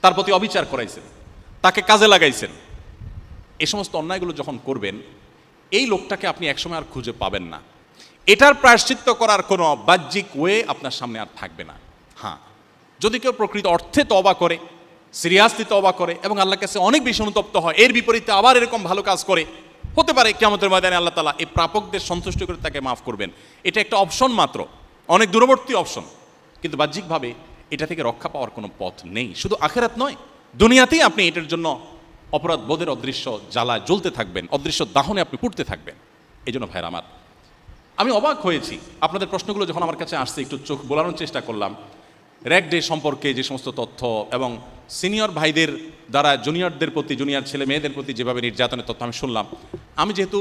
Speaker 1: তার প্রতি অবিচার করাইছেন, তাকে কাজে লাগাইছেন, এই সমস্ত অন্যায়গুলো যখন করবেন এই লোকটাকে আপনি একসময় আর খুঁজে পাবেন না। এটার প্রায়শ্চিত্ত করার কোনো বাহ্যিক ওয়ে আপনার সামনে আর থাকবে না। হ্যাঁ, যদি কেউ প্রকৃত অর্থে তওবা করে, সিরিয়াসলি তওবা করে এবং আল্লাহর কাছে অনেক বেশি অনুতপ্ত হয়, এর বিপরীতে আবার এরকম ভালো কাজ করে, হতে পারে কিয়ামতের ময়দানে আল্লাহ তাআলা এই প্রাপকদের সন্তুষ্ট করে তাকে মাফ করবেন। এটা একটা অপশন মাত্র, অনেক দূরবর্তী অপশন, কিন্তু বাহ্যিকভাবে এটা থেকে রক্ষা পাওয়ার কোনো পথ নেই। শুধু আখিরাত নয়, দুনিয়াতেই আপনি এটার জন্য অপরাধ বোধের অদৃশ্য জ্বালায় জ্বলতে থাকবেন, অদৃশ্য দাহনে আপনি পুড়তে থাকবেন। এই জন্য ভাইরা আমার, আমি অবাক হয়েছি আপনাদের প্রশ্নগুলো যখন আমার কাছে আসছে, একটু চোখ বোলানোর চেষ্টা করলাম। র্যাগ ডে সম্পর্কে যে সমস্ত তথ্য এবং সিনিয়র ভাইদের দ্বারা জুনিয়রদের প্রতি, জুনিয়র ছেলে মেয়েদের প্রতি যেভাবে নির্যাতনের তথ্য আমি শুনলাম, আমি যেহেতু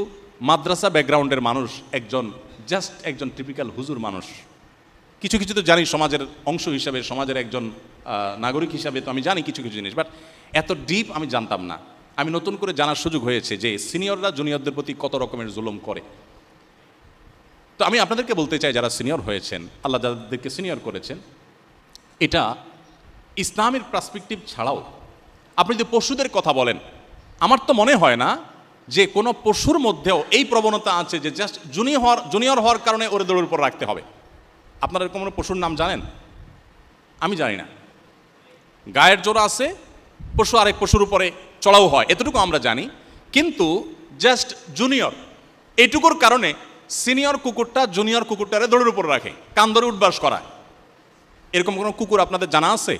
Speaker 1: মাদ্রাসা ব্যাকগ্রাউন্ডের মানুষ, একজন টিপিক্যাল হুজুর মানুষ, কিছু কিছু তো জানি সমাজের অংশ হিসাবে, সমাজের একজন নাগরিক হিসাবে তো আমি জানি কিছু কিছু জিনিস, বাট এত ডিপ আমি জানতাম না। আমি নতুন করে জানার সুযোগ হয়েছে যে সিনিয়ররা জুনিয়রদের প্রতি কত রকমের জুলুম করে। তো আমি আপনাদেরকে বলতে চাই, যারা সিনিয়র হয়েছেন, আল্লাহ যাদেরকে সিনিয়র করেছেন, এটা ইসলামের পার্সপেক্টিভ ছাড়াও আপনি যদি পশুদের কথা বলেন, আমার তো মনে হয় না যে কোনো পশুর মধ্যেও এই প্রবণতা আছে যে জাস্ট জুনিয়র হওয়ার কারণে ওরে দৌড়ের উপর রাখতে হবে। আপনারা কোনো পশুর নাম জানেন? আমি জানি না। গায়ের জোর আছে, পশু আরেক পশুর উপরে চড়াও হয়, এতটুকু আমরা জানি। কিন্তু জাস্ট জুনিয়র এইটুকুর কারণে সিনিয়র কুকুরটা জুনিয়র কুকুরটারে দৌড়ের উপর রাখে, কান ধরে উঠবাস করায়। এরকম কোনো কুকুর আপনাদের জানা আছে?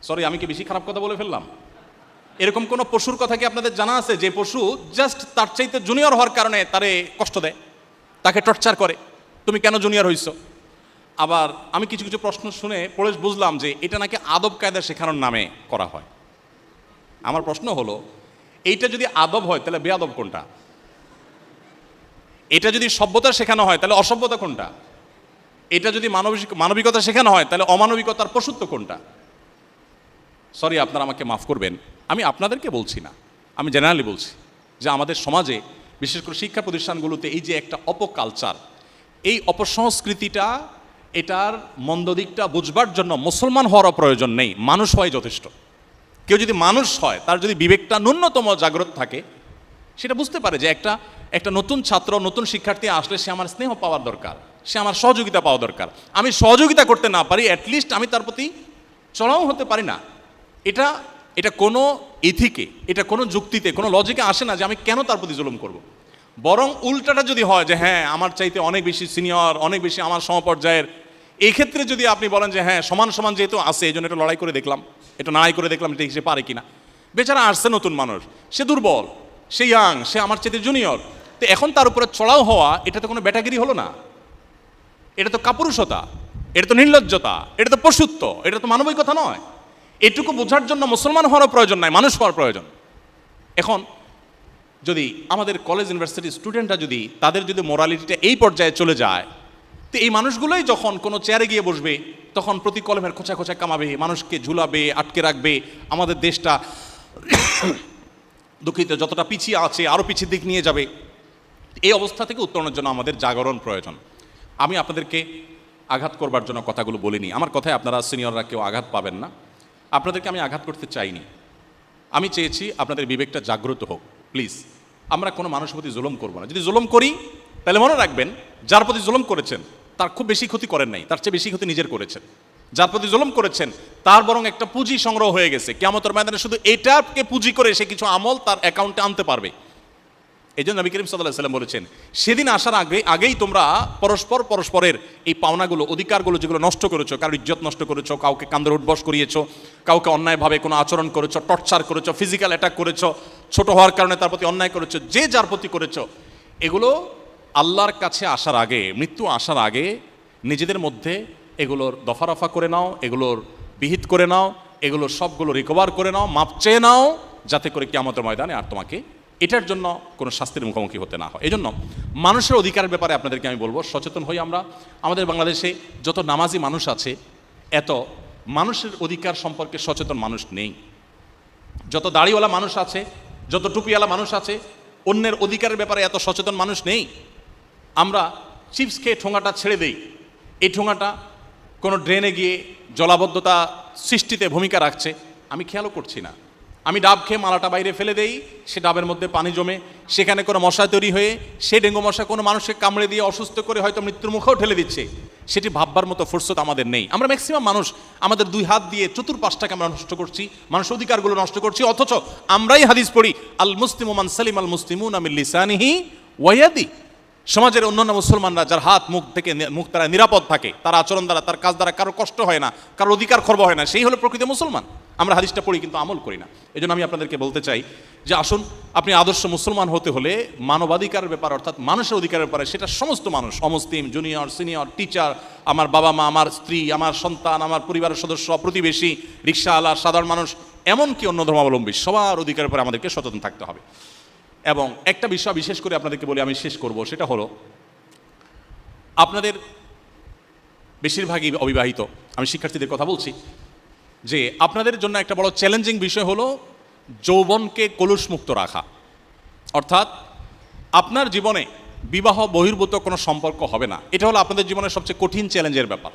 Speaker 1: সরি, আমি কি বেশি খারাপ কথা বলে ফেললাম? এরকম কোনো পশুর কথা কি আপনাদের জানা আছে যে পশু জাস্ট তার চাইতে জুনিয়র হওয়ার কারণে তারে কষ্ট দেয়, তাকে টর্চার করে, তুমি কেন জুনিয়র হইছো? আবার আমি কিছু কিছু প্রশ্ন শুনে পড়ে বুঝলাম যে এটা নাকি আদব কায়দা শেখানোর নামে করা হয়। আমার প্রশ্ন হলো, এইটা যদি আদব হয় তাহলে বেয়াদব কোনটা? এটা যদি সভ্যতা শেখানো হয় তাহলে অসভ্যতা কোনটা? এটা যদি মানবিকতা শেখানো হয় তাহলে অমানবিকতার পশুত্ব কোনটা? সরি, আপনারা আমাকে মাফ করবেন, আমি আপনাদেরকে বলছি না, আমি জেনারেলি বলছি যে আমাদের সমাজে বিশেষ করে শিক্ষা প্রতিষ্ঠানগুলোতে এই যে একটা অপকালচার, এই অপসংস্কৃতিটা, এটার মন্দ দিকটা বুঝবার জন্য মুসলমান হওয়ারও প্রয়োজন নেই, মানুষ হয় যথেষ্ট। কেউ যদি মানুষ হয়, তার যদি বিবেকটা ন্যূনতম জাগ্রত থাকে, সেটা বুঝতে পারে যে একটা নতুন ছাত্র, নতুন শিক্ষার্থী আসলে সে আমার স্নেহ পাওয়ার দরকার, সে আমার সহযোগিতা পাওয়া দরকার। আমি সহযোগিতা করতে না পারি, অ্যাটলিস্ট আমি তার প্রতি চড়াও হতে পারি না। এটা কোনো ইথিকে, এটা কোনো যুক্তিতে, কোনো লজিকে আসে না যে আমি কেন তার প্রতি জুলুম করব। বরং উল্টাটা যদি হয় যে হ্যাঁ আমার চাইতে অনেক বেশি সিনিয়র, অনেক বেশি আমার সমপর্যায়ের, এই ক্ষেত্রে যদি আপনি বলেন যে হ্যাঁ সমান সমান যেহেতু আছে, এই জন্য একটু লড়াই করে দেখলাম, একটু লড়াই করে দেখলাম এটা সে পারে কিনা। বেচারা আসছে নতুন মানুষ, সে দুর্বল, সে ইয়াং, সে আমার চাইতে জুনিয়র, তো এখন তার উপরে চড়াও হওয়া, এটা তো কোনো ব্যাটাগিরি হলো না, এটা তো কাপুরুষতা, এটা তো নির্লজ্জতা, এটা তো পশুত্ব, এটা তো মানবিকতা নয়। এটুকু বোঝার জন্য মুসলমান হওয়ারও প্রয়োজন নাই, মানুষ হওয়ার প্রয়োজন। এখন যদি আমাদের কলেজ ইউনিভার্সিটির স্টুডেন্টরা যদি তাদের যদি মোরালিটিটা এই পর্যায়ে চলে যায়, তো এই মানুষগুলোই যখন কোনো চেয়ারে গিয়ে বসবে তখন প্রতি কলমের খোঁচা খোঁচা কামাবে, মানুষকে ঝুলাবে, আটকে রাখবে, আমাদের দেশটা দুঃখিত যতটা পিছিয়ে আছে আরও পিছিয়ে দিক নিয়ে যাবে। এই অবস্থা থেকে উত্তরণের জন্য আমাদের জাগরণ প্রয়োজন। আমি আপনাদেরকে আঘাত করবার জন্য কথাগুলো বলিনি, আমার কথায় আপনারা সিনিয়ররা কেউ আঘাত পাবেন না, আপনাদেরকে আমি আঘাত করতে চাইনি। আমি চেয়েছি আপনাদের বিবেকটা জাগ্রত হোক। প্লিজ, আমরা কোনো মানুষের প্রতি জুলুম করবো না। যদি জুলুম করি তাহলে মনে রাখবেন, যার প্রতি জুলুম করেছেন তার খুব বেশি ক্ষতি করেন নাই, তার চেয়ে বেশি ক্ষতি নিজের করেছেন। যার প্রতি জুলুম করেছেন তার বরং একটা পুঁজি সংগ্রহ হয়ে গেছে, কিয়ামতের ময়দানে শুধু এটাকে পুঁজি করে সে কিছু আমল তার অ্যাকাউন্টে আনতে পারবে। এই জন্য নবী করিম সাল্লাল্লাহু আলাইহি ওয়াসাল্লাম বলেছেন, সেদিন আসার আগেই তোমরা পরস্পরের এই পাওনাগুলো, অধিকারগুলো যেগুলো নষ্ট করেছো, কারো ইজ্জত নষ্ট করেছো, কাউকে কান্দরে উঠবস করিয়েছো, কাউকে অন্যায়ভাবে কোনো আচরণ করেছো, টর্চার করেছো, ফিজিক্যাল অ্যাটাক করেছো, ছোট হওয়ার কারণে তার প্রতি অন্যায় করেছো, যে যার প্রতি করেছো, এগুলো আল্লাহর কাছে আসার আগে, মৃত্যু আসার আগে নিজেদের মধ্যে এগুলোর দফা করে নাও, এগুলোর বিহিত করে নাও, এগুলোর সবগুলো রিকভার করে নাও, মাপ চেয়ে নাও, যাতে করে কিয়ামতের ময়দানে আর তোমাকে এটার জন্য কোনো শাস্তির মুখোমুখি হতে না হয়। এই জন্য মানুষের অধিকারের ব্যাপারে আপনাদেরকে আমি বলবো, সচেতন হই আমরা। আমাদের বাংলাদেশে যত নামাজি মানুষ আছে, এত মানুষের অধিকার সম্পর্কে সচেতন মানুষ নেই। যত দাড়িওয়ালা মানুষ আছে, যত টুপিওয়ালা মানুষ আছে, অন্যের অধিকারের ব্যাপারে এত সচেতন মানুষ নেই। আমরা চিপস খেয়ে ঠোঙাটা ছেড়ে দেই। এই ঠোঙাটা কোনো ড্রেনে গিয়ে জলাবদ্ধতা সৃষ্টিতে ভূমিকা রাখছে, আমি খেয়ালও করছি না। আমি ডাব খেয়ে মালাটা বাইরে ফেলে দেই, সে ডাবের মধ্যে পানি জমে সেখানে কোনো মশা তৈরি হয়ে সে ডেঙ্গু মশা কোনো মানুষকে কামড়ে দিয়ে অসুস্থ করে হয়তো মৃত্যুর মুখেও ঠেলে দিচ্ছে। সেটি ভাববার মতো ফুরসত আমাদের নেই। আমরা ম্যাক্সিমাম মানুষ আমাদের দুই হাত দিয়ে চতুর্পাশটাকে আমরা নষ্ট করছি, মানুষের অধিকারগুলো নষ্ট করছি। অথচ আমরাই হাদিস পড়ি, আল মুসলিমু মান সালিম আল মুসলিমুনা মিন লিসানিহি ওয়া ইয়াদি। সমাজের অন্যান্য মুসলমানরা যার হাত মুখ তারা নিরাপদ থাকে, তার আচরণ দ্বারা, তার কাজ দ্বারা কারো কষ্ট হয় না, কারো অধিকার খর্ব হয় না, সেই হলো প্রকৃত মুসলমান। আমরা হাদিসটা পড়ি কিন্তু আমল করি না। এই জন্য আমি আপনাদেরকে বলতে চাই যে আসুন, আপনি আদর্শ মুসলমান হতে হলে মানবাধিকারের ব্যাপার, অর্থাৎ মানুষের অধিকারের ব্যাপারে, সেটা সমস্ত মানুষ, অমুসলিম, জুনিয়র, সিনিয়র, টিচার, আমার বাবা মা, আমার স্ত্রী, আমার সন্তান, আমার পরিবারের সদস্য, প্রতিবেশী, রিক্সাওয়ালা, সাধারণ মানুষ, এমনকি অন্য ধর্মাবলম্বী, সবার অধিকারের উপরে আমাদেরকে সচেতন থাকতে হবে। এবং একটা বিষয় বিশেষ করে আপনাদেরকে বলি, আমি শেষ করব, সেটা হলো আপনাদের বেশিরভাগই অবিবাহিত, আমি শিক্ষার্থীদের কথা বলছি, যে আপনাদের জন্য একটা বড় চ্যালেঞ্জিং বিষয় হলো যৌবনকে কলুষমুক্ত রাখা। অর্থাৎ আপনার জীবনে বিবাহ বহির্ভূত কোনো সম্পর্ক হবে না। এটা হলো আপনাদের জীবনের সবচেয়ে কঠিন চ্যালেঞ্জের ব্যাপার।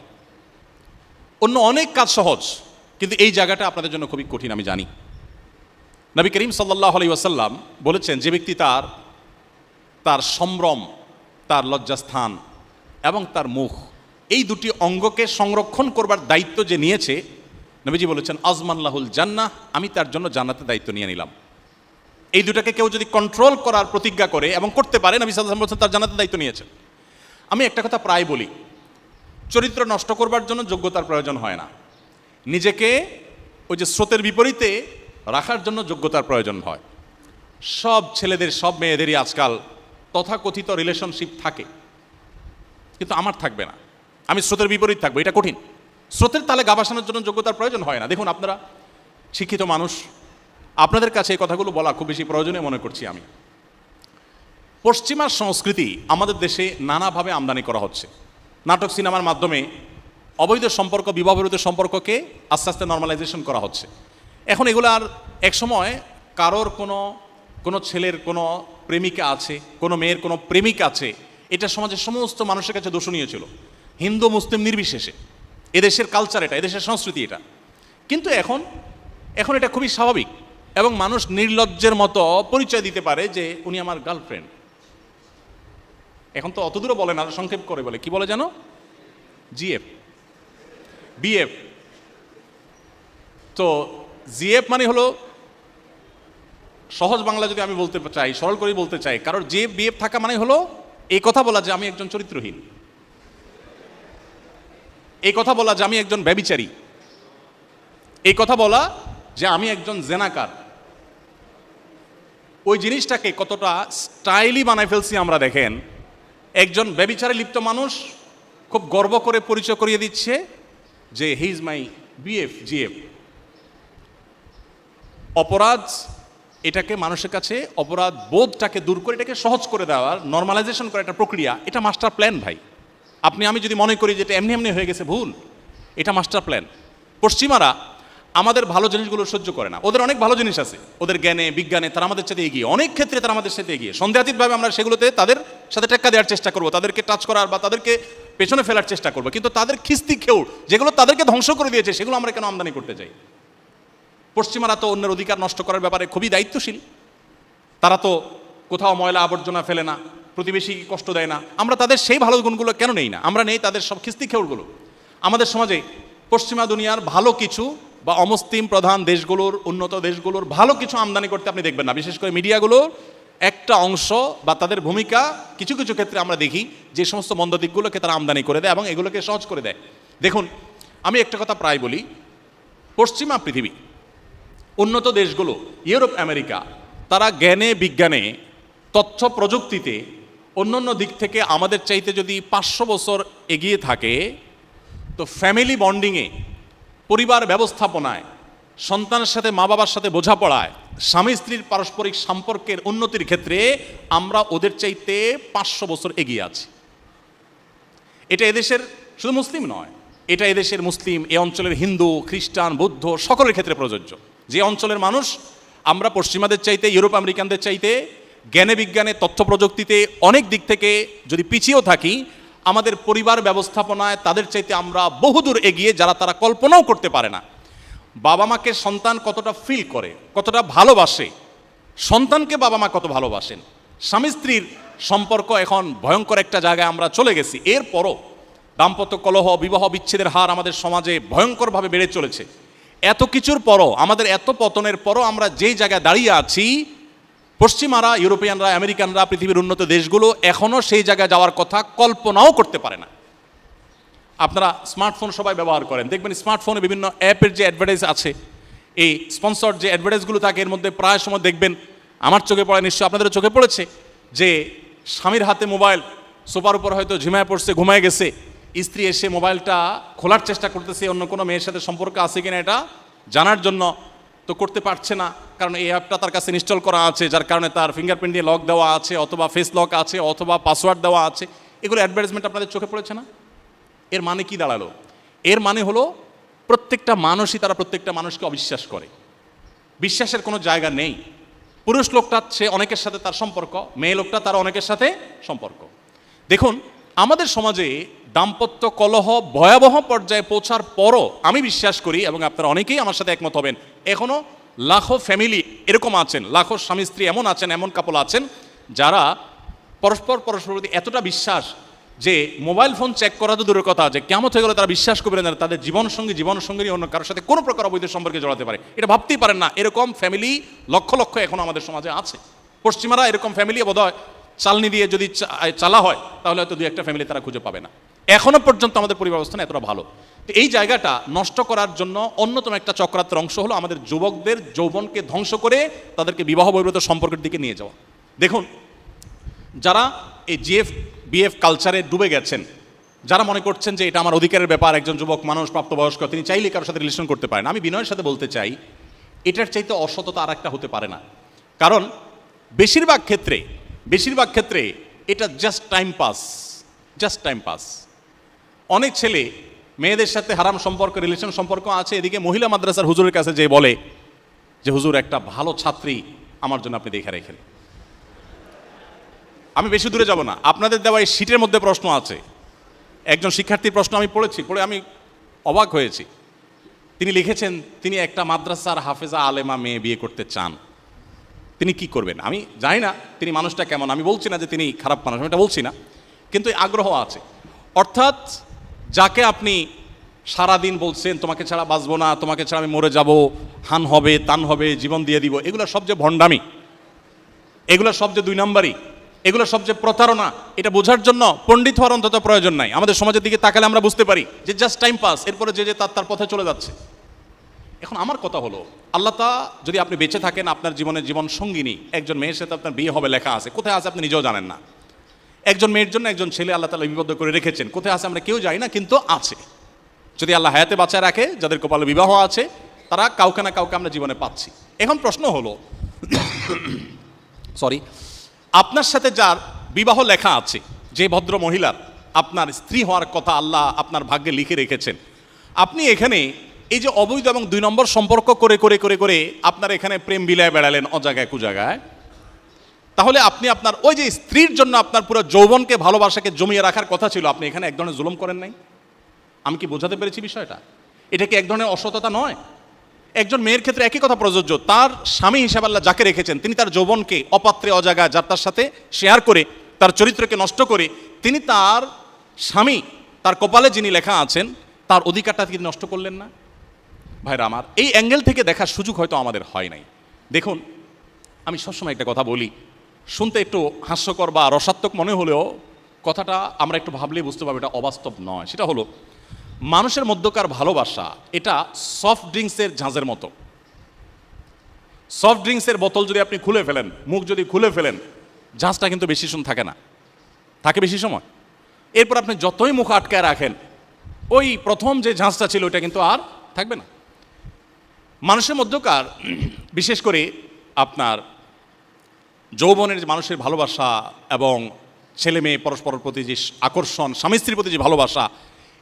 Speaker 1: অন্য অনেক কাজ সহজ, কিন্তু এই জায়গাটা আপনাদের জন্য খুবই কঠিন, আমি জানি। নবী করিম সাল্লাল্লাহু আলাইহি ওয়াসাল্লাম বলেছেন, যে ব্যক্তি তার সম্ভ্রম, তার লজ্জাস্থান এবং তার মুখ, এই দুটি অঙ্গকে সংরক্ষণ করবার দায়িত্ব যে নিয়েছে, নবীজি বলেছেন আজমাল্লাহুল জান্নাহ, আমি তার জন্য জান্নাতের দায়িত্ব নিয়ে নিলাম। এই দুটাকে কেউ যদি কন্ট্রোল করার প্রতিজ্ঞা করে এবং করতে পারে, নবী সাল্লাল্লাহু আলাইহি ওয়াসাল্লাম বলেছেন তার জান্নাতের দায়িত্ব নিয়েছেন। আমি একটা কথা প্রায় বলি, চরিত্র নষ্ট করবার জন্য যোগ্যতার প্রয়োজন হয় না, নিজেকে ওই যে স্রোতের বিপরীতে রাখার জন্য যোগ্যতার প্রয়োজন হয়। সব ছেলেদের, সব মেয়েদেরই আজকাল তথাকথিত রিলেশনশিপ থাকে, কিন্তু আমার থাকবে না, আমি স্রোতের বিপরীত থাকবো, এটা কঠিন। স্রোতের তালে গা ভাসানোর জন্য যোগ্যতার প্রয়োজন হয় না। দেখুন, আপনারা শিক্ষিত মানুষ, আপনাদের কাছে এই কথাগুলো বলা খুব বেশি প্রয়োজনীয় মনে করছি আমি। পশ্চিমা সংস্কৃতি আমাদের দেশে নানাভাবে আমদানি করা হচ্ছে। নাটক, সিনেমার মাধ্যমে অবৈধ সম্পর্ক, বিবাহ বিরোধী সম্পর্ককে আস্তে আস্তে নর্মালাইজেশন করা হচ্ছে। এখন এগুলো আর একসময় কারোর কোনো ছেলের কোনো প্রেমিকা আছে, কোনো মেয়ের কোনো প্রেমিক আছে, এটা সমাজের সমস্ত মানুষের কাছে দূষণীয় ছিল, হিন্দু মুসলিম নির্বিশেষে। এদেশের কালচার এটা, এদেশের সংস্কৃতি এটা। কিন্তু এখন এটা খুবই স্বাভাবিক এবং মানুষ নির্লজ্জের মতো পরিচয় দিতে পারে যে উনি আমার গার্লফ্রেন্ড। এখন তো অত দূরও বলে না, সংক্ষেপ করে বলে, কি বলে জানো, জিএফ, বিএফ। তো জিএফ মানে হলো, সহজ বাংলা যদি আমি বলতে চাই, সরল করে বলতে চাই, কারণ জিএফ বিএফ থাকা মানে হলো এই কথা বলা যে আমি একজন চরিত্রহীন, এই কথা বলা যে আমি একজন ব্যভিচারী, এই কথা বলা যে আমি একজন জেনাকার। ওই জিনিসটাকে কতটা স্টাইলি বানায় ফেলছি আমরা। দেখেন, একজন ব্যভিচারে লিপ্ত মানুষ খুব গর্ব করে পরিচয় করিয়ে দিচ্ছে যে he is my BF, GF. অপরাধ, এটাকে মানুষের কাছে অপরাধ বোধটাকে দূর করে এটাকে সহজ করে দেওয়ার, নর্মালাইজেশন করার একটা প্রক্রিয়া, এটা মাস্টার প্ল্যান ভাই। আমি যদি মনে করি যে এটা এমনি এমনি হয়ে গেছে, ভুল। এটা মাস্টার প্ল্যান। পশ্চিমারা আমাদের ভালো জিনিসগুলো সহ্য করে না। ওদের অনেক ভালো জিনিস আছে, ওদের জ্ঞানে, বিজ্ঞানে তারা আমাদের সাথে এগিয়ে, অনেক ক্ষেত্রে তারা আমাদের সাথে এগিয়ে। সন্দেহাতীতভাবে আমরা সেগুলোতে তাদের সাথে টেক্কা দেওয়ার চেষ্টা করবো, তাদেরকে টাচ করার বা তাদেরকে পেছনে ফেলার চেষ্টা করবো। কিন্তু তাদের খিস্তি খেউড় যেগুলো তাদেরকে ধ্বংস করে দিয়েছে, সেগুলো আমরা কেন আমদানি করতে চাই? পশ্চিমারা তো অন্যের অধিকার নষ্ট করার ব্যাপারে খুবই দায়িত্বশীল। তারা তো কোথাও ময়লা আবর্জনা ফেলে না, প্রতিবেশীকে কষ্ট দেয় না। আমরা তাদের সেই ভালো গুণগুলো কেন নেই না? আমরা নেই তাদের সব খিস্তি খেউড়গুলো। আমাদের সমাজে পশ্চিমা দুনিয়ার ভালো কিছু বা অমুসলিম প্রধান দেশগুলোর, উন্নত দেশগুলোর ভালো কিছু আমদানি করতে আপনি দেখবেন না। বিশেষ করে মিডিয়াগুলোর একটা অংশ বা তাদের ভূমিকা কিছু কিছু ক্ষেত্রে আমরা দেখি যে সমস্ত মন্দ দিকগুলোকে তারা আমদানি করে দেয় এবং এগুলোকে সহজ করে দেয়। দেখুন, আমি একটা কথা প্রায় বলি, পশ্চিমা পৃথিবী, উন্নত দেশগুলো, ইউরোপ, আমেরিকা, তারা জ্ঞানে, বিজ্ঞানে, তথ্য প্রযুক্তিতে অন্যান্য দিক থেকে আমাদের চাইতে যদি 500 বছর এগিয়ে থাকে, তো ফ্যামিলি বন্ডিংয়ে, পরিবার ব্যবস্থাপনায়, সন্তানের সাথে মা বাবার সাথে বোঝাপড়ায়, স্বামী স্ত্রীর পারস্পরিক সম্পর্কের উন্নতির ক্ষেত্রে আমরা ওদের চাইতে 500 বছর এগিয়ে আছি। এটা এদেশের শুধু মুসলিম নয়, এটা এদেশের মুসলিম, এ অঞ্চলের হিন্দু, খ্রিস্টান, বৌদ্ধ সকলের ক্ষেত্রে প্রযোজ্য। যে অঞ্চলের মানুষ আমরা পশ্চিমাদের চাইতে, ইউরোপ আমেরিকানদের চাইতে জ্ঞানে বিজ্ঞানে, তথ্য প্রযুক্তিতে অনেক দিক থেকে যদি পিছিয়েও থাকি, আমাদের পরিবার ব্যবস্থাপনায় তাদের চাইতে আমরা বহুদূর এগিয়ে, যারা তারা কল্পনাও করতে পারে না। বাবা মাকে সন্তান কতটা ফিল করে, কতটা ভালোবাসে, সন্তানকে বাবা মা কত ভালোবাসেন। স্বামী স্ত্রীর সম্পর্ক এখন ভয়ঙ্কর একটা জায়গায় আমরা চলে গেছি। এরপরও দাম্পত্য কলহ, বিবাহ বিচ্ছেদের হার আমাদের সমাজে ভয়ঙ্করভাবে বেড়ে চলেছে। এত কিছুর পরও, আমাদের এত পতনের পরও আমরা যেই জায়গায় দাঁড়িয়ে আছি, পশ্চিমারা, ইউরোপিয়ানরা, আমেরিকানরা, পৃথিবীর উন্নত দেশগুলো এখনও সেই জায়গায় যাওয়ার কথা কল্পনাও করতে পারে না। আপনারা স্মার্টফোন সবাই ব্যবহার করেন, দেখবেন স্মার্টফোনে বিভিন্ন অ্যাপের যে অ্যাডভার্টাইজ আছে, এই স্পন্সর যে অ্যাডভার্টাইজগুলো থাকে, এর মধ্যে প্রায় সময় দেখবেন, আমার চোখে পড়ে, নিশ্চয়ই আপনাদের চোখে পড়েছে, যে স্বামীর হাতে মোবাইল, সোফার উপর হয়তো ঝিমায় পড়ছে, ঘুমায় গেছে, স্ত্রী এসে মোবাইলটা খোলার চেষ্টা করতেছে অন্য কোনো মেয়ের সাথে সম্পর্ক আছে কিনা এটা জানার জন্য, তো করতে পারছে না, কারণ এই অ্যাপটা তার কাছে ইনস্টল করা আছে, যার কারণে তার ফিঙ্গারপ্রিন্ট দিয়ে লক দেওয়া আছে, অথবা ফেস লক আছে, অথবা পাসওয়ার্ড দেওয়া আছে। এগুলো অ্যাডভার্টাইজমেন্ট আপনাদের চোখে পড়েছে না? এর মানে কি দাঁড়ালো? এর মানে হলো প্রত্যেকটা মানুষই, তারা প্রত্যেকটা মানুষকে অবিশ্বাস করে, বিশ্বাসের কোনো জায়গা নেই। পুরুষ লোকটা সে অনেকের সাথে তার সম্পর্ক, মেয়ে লোকটা তার অনেকের সাথে সম্পর্ক। দেখুন, আমাদের সমাজে দাম্পত্য কলহ ভয়াবহ পর্যায়ে পৌঁছার পরও আমি বিশ্বাস করি, এবং আপনারা অনেকেই আমার সাথে একমত হবেন, এখনো লাখো ফ্যামিলি এরকম আছেন, লাখো স্বামী স্ত্রী এমন আছেন, এমন কাপল আছেন, যারা পরস্পর প্রতি এতটা বিশ্বাস যে মোবাইল ফোন চেক করা তো দূরের কথা, যে কেমন হয়ে গেলে তারা বিশ্বাস করবেন না তাদের জীবনসঙ্গী অন্য কারোর সাথে কোনো প্রকার অবৈধ সম্পর্কে জড়াতে পারে। এটা ভাবতেই পারেন না, এরকম ফ্যামিলি লক্ষ লক্ষ এখন আমাদের সমাজে আছে। পশ্চিমারা এরকম ফ্যামিলি বোধহয় চালনি দিয়ে যদি চালা হয়, তাহলে হয়তো 2-1টা ফ্যামিলি তারা খুঁজে পাবে না। এখনো পর্যন্ত আমাদের পরিবার ব্যবস্থা এতটা ভালো। তো এই জায়গাটা নষ্ট করার জন্য অন্যতম একটা চক্রান্তের অংশ হলো আমাদের যুবকদের যৌবনকে ধ্বংস করে তাদেরকে বিবাহ বহির্ভূত সম্পর্কের দিকে নিয়ে যাওয়া। দেখুন, যারা এই বিএফ কালচারে ডুবে গেছেন, যারা মনে করছেন যে এটা আমার অধিকারের ব্যাপার, একজন যুবক মানুষ প্রাপ্তবয়স্ক তিনি চাইলে কারোর সাথে রিলেশন করতে পারেন, আমি বিনয়ের সাথে বলতে চাই, এটার চাইতে অসততা আর একটা হতে পারে না। কারণ বেশিরভাগ ক্ষেত্রে এটা জাস্ট টাইম পাস। অনেক ছেলে মেয়েদের সাথে হারাম সম্পর্ক, রিলেশন সম্পর্ক আছে, এদিকে মহিলা মাদ্রাসার হুজুরের কাছে যে বলে যে হুজুর একটা ভালো ছাত্রী আমার জন্য আপনি দেখে রেখেন। আমি বেশি দূরে যাব না, আপনাদের দেওয়া এই শীটের মধ্যে প্রশ্ন আছে, একজন শিক্ষার্থীর প্রশ্ন আমি পড়ে আমি অবাক হয়েছি। তিনি লিখেছেন তিনি একটা মাদ্রাসার হাফেজা আলেমা মেয়ে বিয়ে করতে চান, তিনি কি করবেন। আমি জানি না তিনি মানুষটা কেমন, আমি বলছি না যে তিনি খারাপ মানুষ, আমি এটা বলছি না, কিন্তু আগ্রহ আছে। অর্থাৎ যাকে আপনি সারাদিন বলছেন তোমাকে ছাড়া বাঁচবো না, তোমাকে ছাড়া আমি মরে যাব, হান হবে তান হবে, জীবন দিয়ে দিব, এগুলো সবচেয়ে ভণ্ডামি, এগুলো সবচেয়ে 2 নম্বরই, এগুলো সবচেয়ে প্রতারণা। এটা বোঝার জন্য পণ্ডিত হওয়ার অন্তত প্রয়োজন নাই। আমাদের সমাজের দিকে তাকালে আমরা বুঝতে পারি যে জাস্ট টাইম পাস, এরপরে যে তার পথে চলে যাচ্ছে। এখন আমার কথা হলো, আল্লাহ তা যদি আপনি বেঁচে থাকেন, আপনার জীবন সঙ্গিনী একজন মেয়ের সাথে আপনার বিয়ে হবে লেখা আছে, কোথায় আছে আপনি নিজেও জানেন না। একজন মেয়ের জন্য একজন ছেলে আল্লাহ তাআলা বিবদ্ধ করে রেখেছেন, কোথায় আছে আমরা কেউ জানি না, কিন্তু আছে। যদি আল্লাহ হায়াতে বাঁচায় রাখে, যাদের কপালে বিবাহ আছে, তারা কাউকে না কাউকে আমরা জীবনে পাচ্ছি। এখন প্রশ্ন হলো আপনার সাথে যার বিবাহ লেখা আছে, যে ভদ্র মহিলার আপনার স্ত্রী হওয়ার কথা আল্লাহ আপনার ভাগ্যে লিখে রেখেছেন, আপনি এখানে এই যে অবৈধ এবং 2 নম্বর সম্পর্ক করে করে করে করে আপনার এখানে প্রেম বিলায় বেড়ালেন অজায়গায় কুজায়গায়, তাহলে আপনি আপনার ওই যে স্ত্রীর জন্য আপনার পুরো যৌবনকে ভালোবাসাকে জমিয়ে রাখার কথা ছিল, আপনি এখানে এক ধরনের জুলুম করেন নাই। আমি কি বোঝাতে পেরেছি বিষয়টা? এটা কি এক ধরনের অসততা নয়? একজন মেয়ের ক্ষেত্রে একই কথা প্রযোজ্য। তার স্বামী হিসাবে আল্লাহ যাকে রেখেছেন, তিনি তার যৌবনকে অপাত্রে অজায়গায় যার তার সাথে শেয়ার করে তার চরিত্রকে নষ্ট করে তিনি তার স্বামী, তার কপালে যিনি লেখা আছেন, তার অধিকারটা তিনি নষ্ট করলেন না। ভাইরা আমার, এই অ্যাঙ্গেল থেকে দেখার সুযোগ হয়তো আমাদের হয় নাই। দেখুন, আমি সবসময় একটা কথা বলি, শুনতে একটু হাস্যকর বা রসাত্মক মনে হলেও কথাটা আমরা একটু ভাবলেই বুঝতে পারবো এটা অবাস্তব নয়। সেটা হলো, মানুষের মধ্যকার ভালোবাসা এটা সফট ড্রিঙ্কসের ঝাঁজের মতো। সফট ড্রিঙ্কসের বোতল যদি আপনি খুলে ফেলেন, মুখ যদি খুলে ফেলেন, ঝাঁজটা কিন্তু বেশি সময় থাকে না, থাকে বেশি সময়। এরপর আপনি যতই মুখ আটকায় রাখেন, ওই প্রথম যে ঝাঁজটা ছিল ওইটা কিন্তু আর থাকবে না। মানুষের মধ্যকার বিশেষ করে আপনার যৌবনের যে মানুষের ভালোবাসা এবং ছেলে মেয়ে পরস্পরের প্রতি যে আকর্ষণ, স্বামী স্ত্রীর প্রতি যে ভালোবাসা,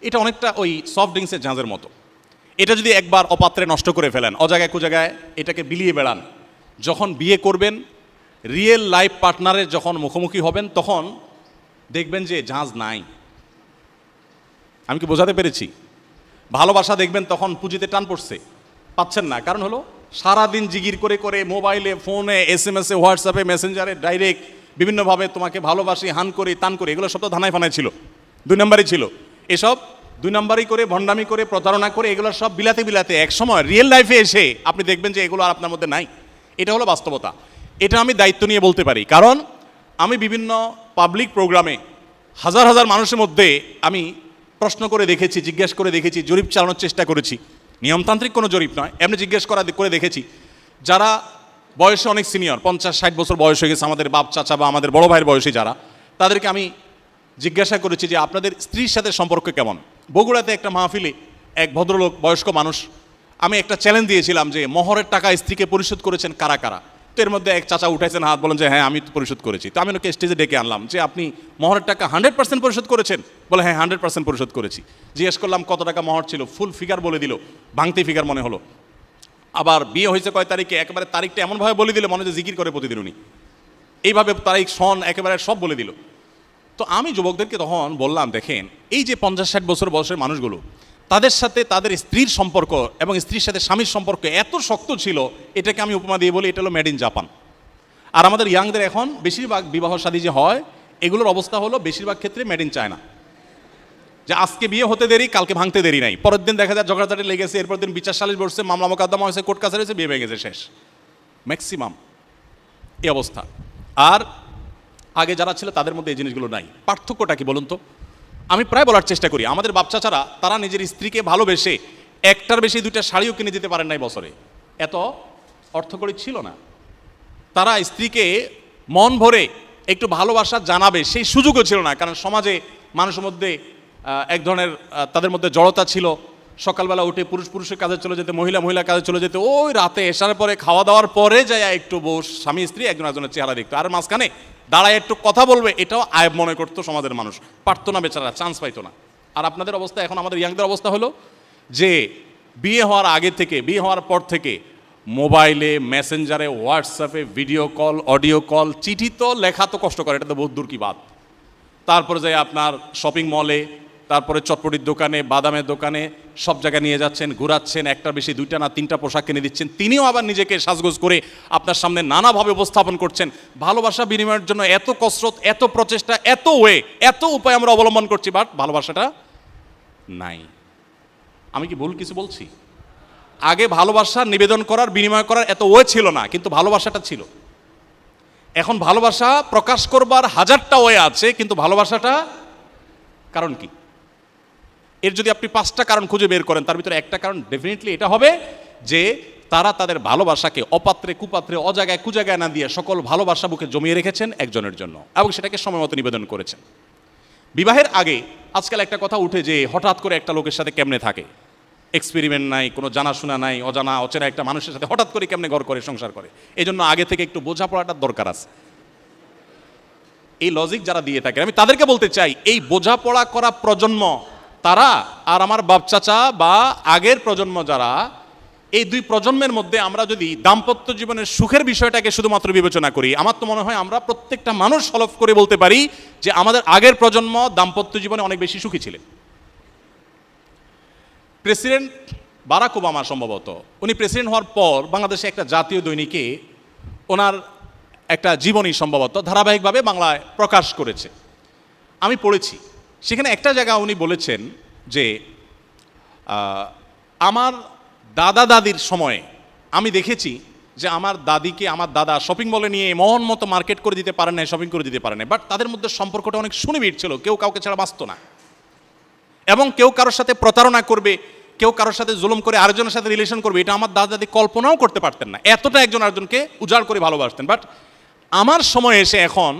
Speaker 1: এটা অনেকটা ওই সফট ড্রিঙ্কসের ঝাঁঝের মতো। এটা যদি একবার অপাত্রে নষ্ট করে ফেলেন, অজায়গায় কুজায়গায় এটাকে বিলিয়ে বেড়ান, যখন বিয়ে করবেন, রিয়েল লাইফ পার্টনারের যখন মুখোমুখি হবেন, তখন দেখবেন যে ঝাঁঝ নাই। আমি কি বোঝাতে পেরেছি? ভালোবাসা দেখবেন তখন পুঁজিতে টান পড়ছে, পাচ্ছেন না। কারণ হলো সারাদিন জিগির করে করে মোবাইলে, ফোনে, SMS-এ, হোয়াটসঅ্যাপে, মেসেঞ্জারে ডাইরেক্ট বিভিন্নভাবে তোমাকে ভালোবাসি, হান করি, তান করি, এগুলো সব তো ধানায় ফানায় ছিল, 2 নম্বরই ছিল। এসব 2 নম্বরই করে, ভণ্ডামি করে, প্রতারণা করে, এগুলো সব বিলাতে বিলাতে এক সময় রিয়েল লাইফে এসে আপনি দেখবেন যে এগুলো আর আপনার মধ্যে নাই। এটা হলো বাস্তবতা। এটা আমি দায়িত্ব নিয়ে বলতে পারি, কারণ আমি বিভিন্ন পাবলিক প্রোগ্রামে হাজার হাজার মানুষের মধ্যে আমি প্রশ্ন করে দেখেছি, জিজ্ঞেস করে দেখেছি, জরিপ চালানোর চেষ্টা করেছি। নিয়মতান্ত্রিক কোনো জরিপ নয়, এমনি জিজ্ঞেস করে দেখেছি। যারা বয়সে অনেক সিনিয়র, 50-60 বছর বয়স হয়ে গেছে, আমাদের বাপ চাচা বা আমাদের বড় ভাইয়ের বয়সী যারা, তাদেরকে আমি জিজ্ঞাসা করেছি যে আপনাদের স্ত্রীর সাথে সম্পর্ক কেমন। বগুড়াতে একটা মাহফিলে এক ভদ্রলোক, বয়স্ক মানুষ, আমি একটা চ্যালেঞ্জ দিয়েছিলাম যে মহরের টাকা স্ত্রীকে পরিশোধ করেছেন কারা কারা। তো এর মধ্যে এক চাচা উঠাইছেন হাত, বলেন যে হ্যাঁ আমি তো পরিশোধ করেছি। তো আমি ওকে স্টেজে ডেকে আনলাম যে আপনি মহরের টাকা 100% পরিশোধ করেছেন? বলে হ্যাঁ 100% পরিশোধ করেছি। জিজ্ঞেস করলাম কত টাকা মহর ছিল, ফুল ফিগার বলে দিল, ভাঙতি ফিগার মনে হলো। আবার বিয়ে হয়েছে কয় তারিখে, একেবারে তারিখটা এমনভাবে বলে দিল মনে হচ্ছে জিকির করে প্রতিদিন উনি, এইভাবে তারিখ সন একেবারে সব বলে দিল। তো আমি যুবকদেরকে তখন বললাম, দেখেন এই যে 50-60 বছর বয়সের মানুষগুলো, তাদের সাথে তাদের স্ত্রীর সম্পর্ক এবং স্ত্রীর সাথে স্বামীর সম্পর্ক এত শক্ত ছিল, এটাকে আমি উপমা দিয়ে বলি এটা হলো মেড ইন জাপান। আর আমাদের ইয়াংদের এখন বেশিরভাগ বিবাহ শাদী যে হয়, এগুলোর অবস্থা হলো বেশিরভাগ ক্ষেত্রে মেড ইন চায়না। যে আজকে বিয়ে হতে দেরি, কালকে ভাঙতে দেরি নাই, পরের দিন দেখা যায় ঝগড়াঝাটি লেগেছে, এরপর দিন বিচার সালিশ বসছে, মামলা মোকদ্দমা হয়েছে, কোর্ট কাছারি হয়েছে, বিয়ে ভেঙে গেছে, শেষ। ম্যাক্সিমাম এই অবস্থা। আর আগে যারা ছিল তাদের মধ্যে এই জিনিসগুলো নাই। পার্থক্যটা কি বলুন তো? আমি প্রায় বলার চেষ্টা করি, আমাদের বাচ্চাচারা তারা নিজের স্ত্রীকে ভালোবেসে একটার বেশি 2টা শাড়িও কিনে দিতে পারেন নাই বছরে, এত অর্থকরী ছিল না। তারা স্ত্রীকে মন ভরে একটু ভালোবাসা জানাবে সেই সুযোগও ছিল না, কারণ সমাজে মানুষের মধ্যে এক ধরনের তাদের মধ্যে জড়তা ছিল। সকালবেলা উঠে পুরুষের কাজে চলে যেতে, মহিলা কাজে চলে যেতে, ওই রাতে এসার পরে খাওয়া দাওয়ার পরে যায় একটু স্বামী স্ত্রী একজন একজনের চেহারা দেখতো, আর মাঝখানে দাঁড়ায় একটু কথা বলবে, এটাও আয়ব মনে করতো সমাজের মানুষ, পারতো না, বেচারা চান্স পাইতো না। আর আপনাদের অবস্থা এখন, আমাদের ইয়াংদের অবস্থা হলো যে বিয়ে হওয়ার আগে থেকে, বিয়ে হওয়ার পর থেকে মোবাইলে, মেসেঞ্জারে, হোয়াটসঅ্যাপে, ভিডিও কল, অডিও কল, চিঠি তো লেখা তো কষ্ট করে, এটা তো বহুত দূর কি বাদ। তারপরে যাই আপনার শপিং মলে, তারপরে চটপটির দোকানে, বাদামের দোকানে, সব জায়গায় নিয়ে যাচ্ছেন, ঘুরাচ্ছেন, একটার বেশি 2টা না 3টা পোশাক কিনে দিচ্ছেন, তিনিও আবার নিজেকে সাজগোজ করে আপনার সামনে নানাভাবে উপস্থাপন করছেন। ভালোবাসা বিনিময়ের জন্য এত কসরত, এত প্রচেষ্টা, এত এত উপায় আমরা অবলম্বন করছি, বাট ভালোবাসাটা নাই। আমি কি ভুল কিছু বলছি? আগে ভালোবাসা নিবেদন করার, বিনিময় করার এত ছিল না, কিন্তু ভালোবাসাটা ছিল। এখন ভালোবাসা প্রকাশ করবার 1000টা আছে, কিন্তু ভালোবাসাটা কারণ কি? এর যদি আপনি 5টা কারণ খুঁজে বের করেন, তার ভিতরে একটা কারণ ডেফিনেটলি এটা হবে যে তারা তাদের ভালোবাসাকে অপাত্রে, কুপাত্রে, অজায়গায়, কুজায়গায় না দিয়ে সকল ভালোবাসা বুকে জমিয়ে রেখেছেন একজনের জন্য, এবং সেটাকে সময় মতো নিবেদন করেছেন। বিবাহের আগে আজকাল একটা কথা উঠে যে হঠাৎ করে একটা লোকের সাথে কেমনে থাকে, এক্সপেরিমেন্ট নাই, কোনো জানাশোনা নাই, অজানা অচেনা একটা মানুষের সাথে হঠাৎ করে কেমনে ঘর করে, সংসার করে। এই জন্য আগে থেকে একটু বোঝাপড়াটার দরকার আছে। এই লজিক যারা দিয়ে থাকে, আমি তাদেরকে বলতে চাই, এই বোঝাপড়া করা প্রজন্ম তারা আর আমার বাপ চাচা বা আগের প্রজন্ম যারা, এই 2 প্রজন্মের মধ্যে আমরা যদি দাম্পত্য জীবনের সুখের বিষয়টাকে শুধুমাত্র বিবেচনা করি, আমার তো মনে হয় আমরা প্রত্যেকটা মানুষ হলফ করে বলতে পারি যে আমাদের আগের প্রজন্ম দাম্পত্য জীবনে অনেক বেশি সুখী ছিলেন। প্রেসিডেন্ট বারাক ওবামা সম্ভবত, উনি প্রেসিডেন্ট হওয়ার পর বাংলাদেশে একটা জাতীয় দৈনিকে ওনার একটা জীবনী সম্ভবত ধারাবাহিকভাবে বাংলায় প্রকাশ করেছে, আমি পড়েছি। সেখানে একটা জায়গা উনি বলেছেন যে আমার দাদা দাদির সময়ে আমি দেখেছি যে আমার দাদিকে আমার দাদা শপিং মলে নিয়ে মন মতো মার্কেট করে দিতে পারে না, শপিং করে দিতে পারে না, বাট তাদের মধ্যে সম্পর্কটা অনেক সুনিবিড় ছিল, কেউ কাউকে ছাড়া বাঁচত না, এবং কেউ কারোর সাথে প্রতারণা করবে, কেউ কারোর সাথে জুলুম করে আরেকজনের সাথে রিলেশন করবে, এটা আমার দাদা দাদি কল্পনাও করতে পারতেন না, এতটা একজন আরেকজনকে উজাড় করে ভালোবাসতেন। বাট আমার সময় এসে এখন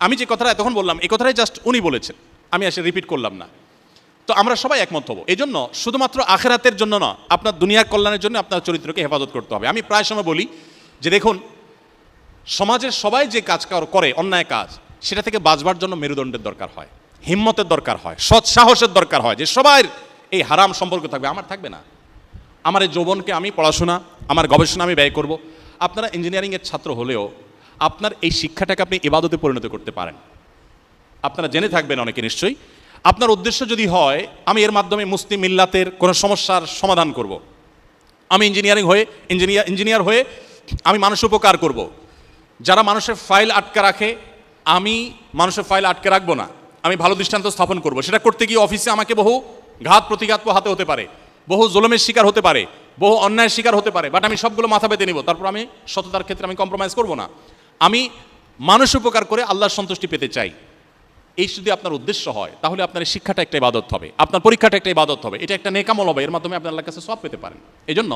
Speaker 1: আমি যে কথাটা তখন বললাম, এই কথাটাই জাস্ট উনি বলেছেন, আমি এসে রিপিট করলাম না। তো আমরা সবাই একমত হব। এই জন্য শুধুমাত্র আখেরাতের জন্য না, আপনার দুনিয়ার কল্যাণের জন্য আপনার চরিত্রকে হেফাজত করতে হবে। আমি প্রায় সময় বলি যে দেখুন, সমাজের সবাই যে কাজ করে অন্যায় কাজ, সেটা থেকে বাঁচবার জন্য মেরুদণ্ডের দরকার হয়, হিম্মতের দরকার হয়, সৎ সাহসের দরকার হয়, যে সবার এই হারাম সম্পর্ক থাকবে, আমার থাকবে না। আমার এই যৌবনকে আমি পড়াশোনা, আমার গবেষণা আমি ব্যয় করব। আপনারা ইঞ্জিনিয়ারিংয়ের ছাত্র হলেও আপনার এই শিক্ষাটাকে আপনি ইবাদতে পরিণত করতে পারেন। আপনারা জেনে থাকবেন অনেকে নিশ্চয়ই, আপনার উদ্দেশ্য যদি হয় আমি এর মাধ্যমে মুসলিম মিল্লাতের কোনো সমস্যার সমাধান করব, আমি ইঞ্জিনিয়ার হয়ে আমি মানুষের উপকার করব, যারা মানুষের ফাইল আটকে রাখে আমি মানুষের ফাইল আটকে রাখবো না, আমি ভালো দৃষ্টান্ত স্থাপন করব। সেটা করতে গিয়ে অফিসে আমাকে বহু ঘাত প্রতিঘাত হাতে হতে পারে, বহু জুলুমের শিকার হতে পারে, বহু অন্যায়ের শিকার হতে পারে, বাট আমি সবগুলো মাথা পেতে নিব। তারপর আমি সততার ক্ষেত্রে আমি কম্প্রোমাইজ করব না। আমি মানুষ উপকার করে আল্লাহর সন্তুষ্টি পেতে চাই। এই যদি আপনার উদ্দেশ্য হয় তাহলে আপনার এই শিক্ষাটা একটা ইবাদত হবে, আপনার পরীক্ষাটা একটা ইবাদত হবে, এটা একটা নেকামল হবে, এর মাধ্যমে আপনি আল্লাহর কাছে সওয়াব পেতে পারেন। এই জন্য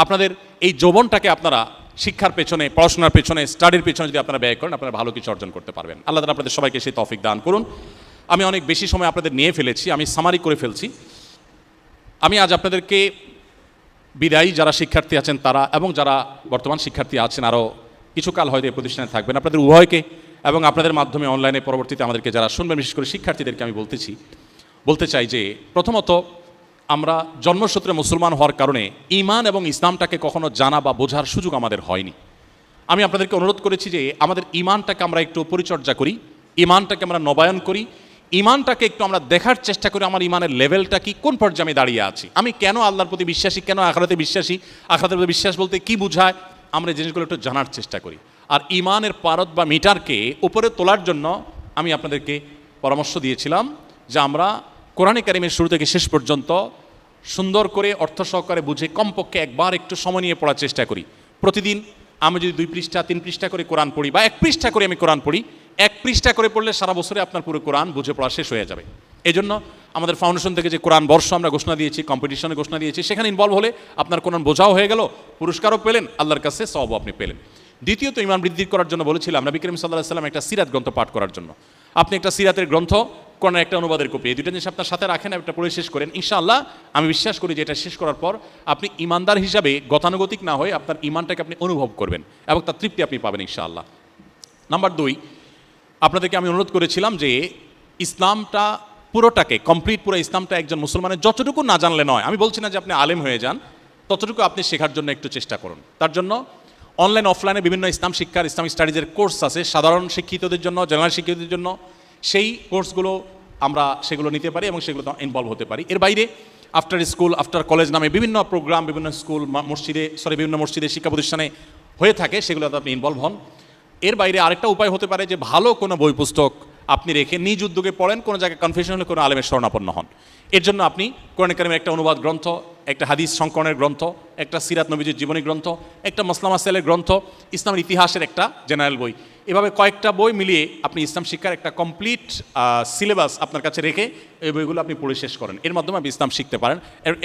Speaker 1: আপনাদের এই যৌবনটাকে আপনারা শিক্ষার পেছনে, পড়াশোনার পেছনে, স্টাডির পেছনে যদি আপনারা ব্যয় করেন, আপনারা ভালো কিছু অর্জন করতে পারবেন। আল্লাহ তাআলা আপনাদের সবাইকে সেই তৌফিক দান করুন। আমি অনেক বেশি সময় আপনাদের নিয়ে ফেলেছি, আমি সামারি করে ফেলছি। আমি আজ আপনাদেরকে বিদায়ী যারা শিক্ষার্থী আছেন তারা এবং যারা বর্তমান শিক্ষার্থী আছেন, আরও কিছুকাল হয়তো এই প্রতিষ্ঠানে থাকবেন, আপনাদের উভয়কে এবং আপনাদের মাধ্যমে অনলাইনে পরবর্তীতে আমাদেরকে যারা শুনবেন, বিশেষ করে শিক্ষার্থীদেরকে আমি বলতে চাই যে প্রথমত আমরা জন্মসূত্রে মুসলমান হওয়ার কারণে ঈমান এবং ইসলামটাকে কখনো জানা বা বোঝার সুযোগ আমাদের হয়নি। আমি আপনাদেরকে অনুরোধ করেছি যে আমাদের ঈমানটাকে আমরা একটু পরিচর্যা করি, ঈমানটাকে আমরা নবায়ন করি, ঈমানটাকে একটু আমরা দেখার চেষ্টা করি আমার ঈমানের লেভেলটা কি, কোন পর্যায়ে আমি দাঁড়িয়ে আছি, আমি কেন আল্লাহর প্রতি বিশ্বাসী, কেন আখিরাতে বিশ্বাসী, আখিরাতের প্রতি বিশ্বাস বলতে কি বোঝায়, আমরা এই জিনিসগুলো একটু জানার চেষ্টা করি। আর ঈমানের পারদ বা মিটারকে উপরে তোলার জন্য আমি আপনাদেরকে পরামর্শ দিয়েছিলাম যে আমরা কোরআনে কারিমের শুরু থেকে শেষ পর্যন্ত সুন্দর করে অর্থ সহকারে বুঝে কমপক্ষে একবার একটু সময় নিয়ে পড়ার চেষ্টা করি। প্রতিদিন আমি যদি 2 পৃষ্ঠা 3 পৃষ্ঠা করে কোরআন পড়ি বা 1 পৃষ্ঠা করে আমি কোরআন পড়ি, 1 পৃষ্ঠা করে পড়লে সারা বছরে আপনার পুরো কোরআন বুঝে পড়া শেষ হয়ে যাবে। এই জন্য আমাদের ফাউন্ডেশন থেকে যে কোরআন বর্ষ আমরা ঘোষণা দিয়েছি, কম্পিটিশনে ঘোষণা দিয়েছি, সেখানে ইনভলভ হলে আপনার কোরআন বোঝাও হয়ে গেল, পুরস্কারও পেলেন, আল্লাহর কাছে সওয়াবও আপনি পেলেন। দ্বিতীয়ত ঈমান বৃদ্ধি করার জন্য বলেছিলাম নবী করিম সাল্লাল্লাহু আলাইহি ওয়াসাল্লাম একটা সিরাত গ্রন্থ পাঠ করার জন্য। আপনি একটা সিরাতের গ্রন্থ, কোরআনের একটা অনুবাদের কপি, এই দুটো জিনিস আপনার সাথে রাখেন, একটা পড়ে শেষ করেন। ইনশাআল্লাহ আমি বিশ্বাস করি যে এটা শেষ করার পর আপনি ঈমানদার হিসাবে গতানুগতিক না হয়ে আপনার ঈমানটাকে আপনি অনুভব করবেন এবং তার তৃপ্তি আপনি পাবেন ইনশাআল্লাহ। নাম্বার 2, আপনাদেরকে আমি অনুরোধ করেছিলাম যে ইসলামটা পুরোটাকে কমপ্লিট, পুরো ইসলামটা একজন মুসলমানের যতটুকু না জানলে নয়, আমি বলছি না যে আপনি আলেম হয়ে যান, ততটুকু আপনি শেখার জন্য একটু চেষ্টা করুন। তার জন্য অনলাইন অফলাইনে বিভিন্ন ইসলাম শিক্ষার, ইসলামিক স্টাডিজের কোর্স আছে সাধারণ শিক্ষিতদের জন্য, জেনারেল শিক্ষিতদের জন্য। সেই কোর্সগুলো আমরা সেগুলো নিতে পারি এবং সেগুলো ইনভলভ হতে পারি। এর বাইরে আফটার স্কুল, আফটার কলেজ নামে বিভিন্ন প্রোগ্রাম বিভিন্ন স্কুল, বিভিন্ন মসজিদে, শিক্ষা প্রতিষ্ঠানে হয়ে থাকে, সেগুলোতে আপনি ইনভলভ হন। এর বাইরে আরেকটা উপায় হতে পারে যে ভালো কোনো বই পুস্তক আপনি রেখে নিজ উদ্যোগে পড়েন, কোনো জায়গায় কনফিউশন হলে কোনো আলেমের শরণাপন্ন হন। এর জন্য আপনি কোরআন কারীমের একটা অনুবাদ গ্রন্থ, একটা হাদিস সংকলনের গ্রন্থ, একটা সিরাত নবীজির জীবনী গ্রন্থ, একটা মাসলা মাসাইলের গ্রন্থ, ইসলামের ইতিহাসের একটা জেনারেল বই, এভাবে কয়েকটা বই মিলিয়ে আপনি ইসলাম শিক্ষার একটা কমপ্লিট সিলেবাস আপনার কাছে রেখে এই বইগুলো আপনি পড়ে শেষ করেন। এর মাধ্যমে আপনি ইসলাম শিখতে পারেন।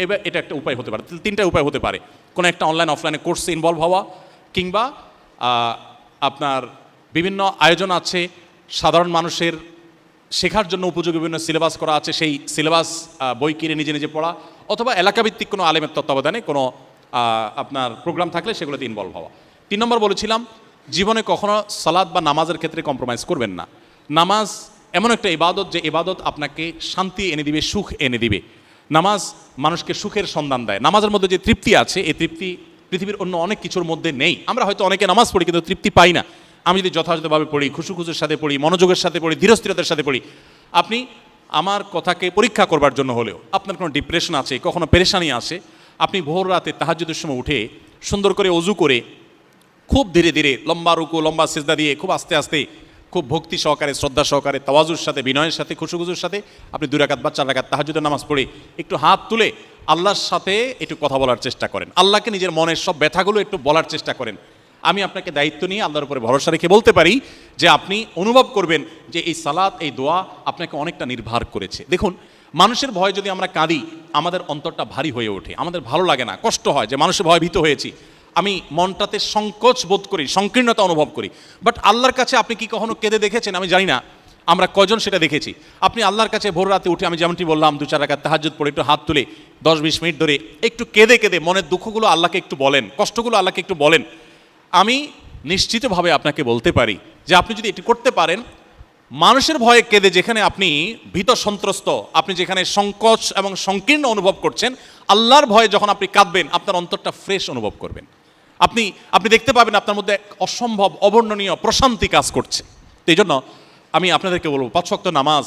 Speaker 1: এবার এটা একটা উপায় হতে পারে। 3টা উপায় হতে পারে: কোনো একটা অনলাইন অফলাইনে কোর্সে ইনভলভ হওয়া, কিংবা আপনার বিভিন্ন আয়োজন আছে সাধারণ মানুষের শেখার জন্য উপযোগী বিভিন্ন সিলেবাস করা আছে, সেই সিলেবাস বই কিনে নিজে নিজে পড়া, অথবা এলাকাভিত্তিক কোনো আলেমের তত্ত্বাবধানে কোনো আপনার প্রোগ্রাম থাকলে সেগুলোতে ইনভলভ হওয়া। 3 নম্বর বলেছিলাম, জীবনে কখনো সালাত বা নামাজের ক্ষেত্রে কম্প্রোমাইজ করবেন না। নামাজ এমন একটা ইবাদত যে ইবাদত আপনাকে শান্তি এনে দিবে, সুখ এনে দিবে। নামাজ মানুষকে সুখের সন্ধান দেয়। নামাজের মধ্যে যে তৃপ্তি আছে, এই তৃপ্তি পৃথিবীর অন্য অনেক কিছুর মধ্যে নেই। আমরা হয়তো অনেকে নামাজ পড়ি কিন্তু তৃপ্তি পাই না। আমি যদি যথাযথভাবে পড়ি, খুশুখুশুর সাথে পড়ি, মনোযোগের সাথে পড়ি, ধীরস্থিরতার সাথে পড়ি, আপনি আমার কথাকে পরীক্ষা করবার জন্য হলেও, আপনার কোনো ডিপ্রেশন আছে, কখনো পেরেশানি আছে, আপনি ভোর রাতে তাহাজ্জুদের সময় উঠে সুন্দর করে অজু করে খুব ধীরে ধীরে লম্বা রুকু, লম্বা সিজদা দিয়ে খুব আস্তে আস্তে, খুব ভক্তি সহকারে, শ্রদ্ধা সহকারে, তাওয়াজুর সাথে, বিনয়ের সাথে, খুশুখুশুর সাথে আপনি 2 রাকাত বা 4 রাকাত তাহাজ্জুদের নামাজ পড়ে একটু হাত তুলে আল্লাহর সাথে একটু কথা বলার চেষ্টা করেন। আল্লাহকে নিজের মনের সব ব্যথাগুলো একটু বলার চেষ্টা করেন। আমি আপনাকে দায়িত্ব নিয়ে আল্লাহর উপরে ভরসা রেখে বলতে পারি যে আপনি অনুভব করবেন যে এই সালাত, এই দোয়া আপনাকে অনেকটা নির্ভর করেছে। দেখুন, মানুষের ভয় যদি আমরা কাঁদি, আমাদের অন্তরটা ভারী হয়ে ওঠে, আমাদের ভালো লাগে না, কষ্ট হয় যে মানুষের ভয় ভীত হয়েছি, আমি মনটাতে সংকোচ বোধ করি, সংকীর্ণতা অনুভব করি। বাট আল্লাহর কাছে আপনি কি কখনো কেঁদে দেখেছেন? আমি জানি না। আমরা কয়জন সেটা দেখেছি? আপনি আল্লাহর কাছে ভোর রাতে উঠে, আমি যেমনটি বললাম, 2-4 রাকাত তাহাজ্জুদ পড়ে একটু হাত তুলে 10-20 মিনিট ধরে একটু কেঁদে কেঁদে মনের দুঃখগুলো আল্লাহকে একটু বলেন, কষ্টগুলো আল্লাহকে একটু বলেন। আমি নিশ্চিতভাবে আপনাকে বলতে পারি যে আপনি যদি এটি করতে পারেন, মানুষের ভয়ে কেঁদে যেখানে আপনি ভীত সন্ত্রস্ত, আপনি যেখানে সংকোচ এবং সংকীর্ণ অনুভব করছেন, আল্লাহর ভয়ে যখন আপনি কাঁদবেন, আপনার অন্তরটা ফ্রেশ অনুভব করবেন। আপনি দেখতে পাবেন আপনার মধ্যে এক অসম্ভব অবর্ণনীয় প্রশান্তি কাজ করছে। তো এই জন্য আমি আপনাদেরকে বলবো 5 ওয়াক্ত নামাজ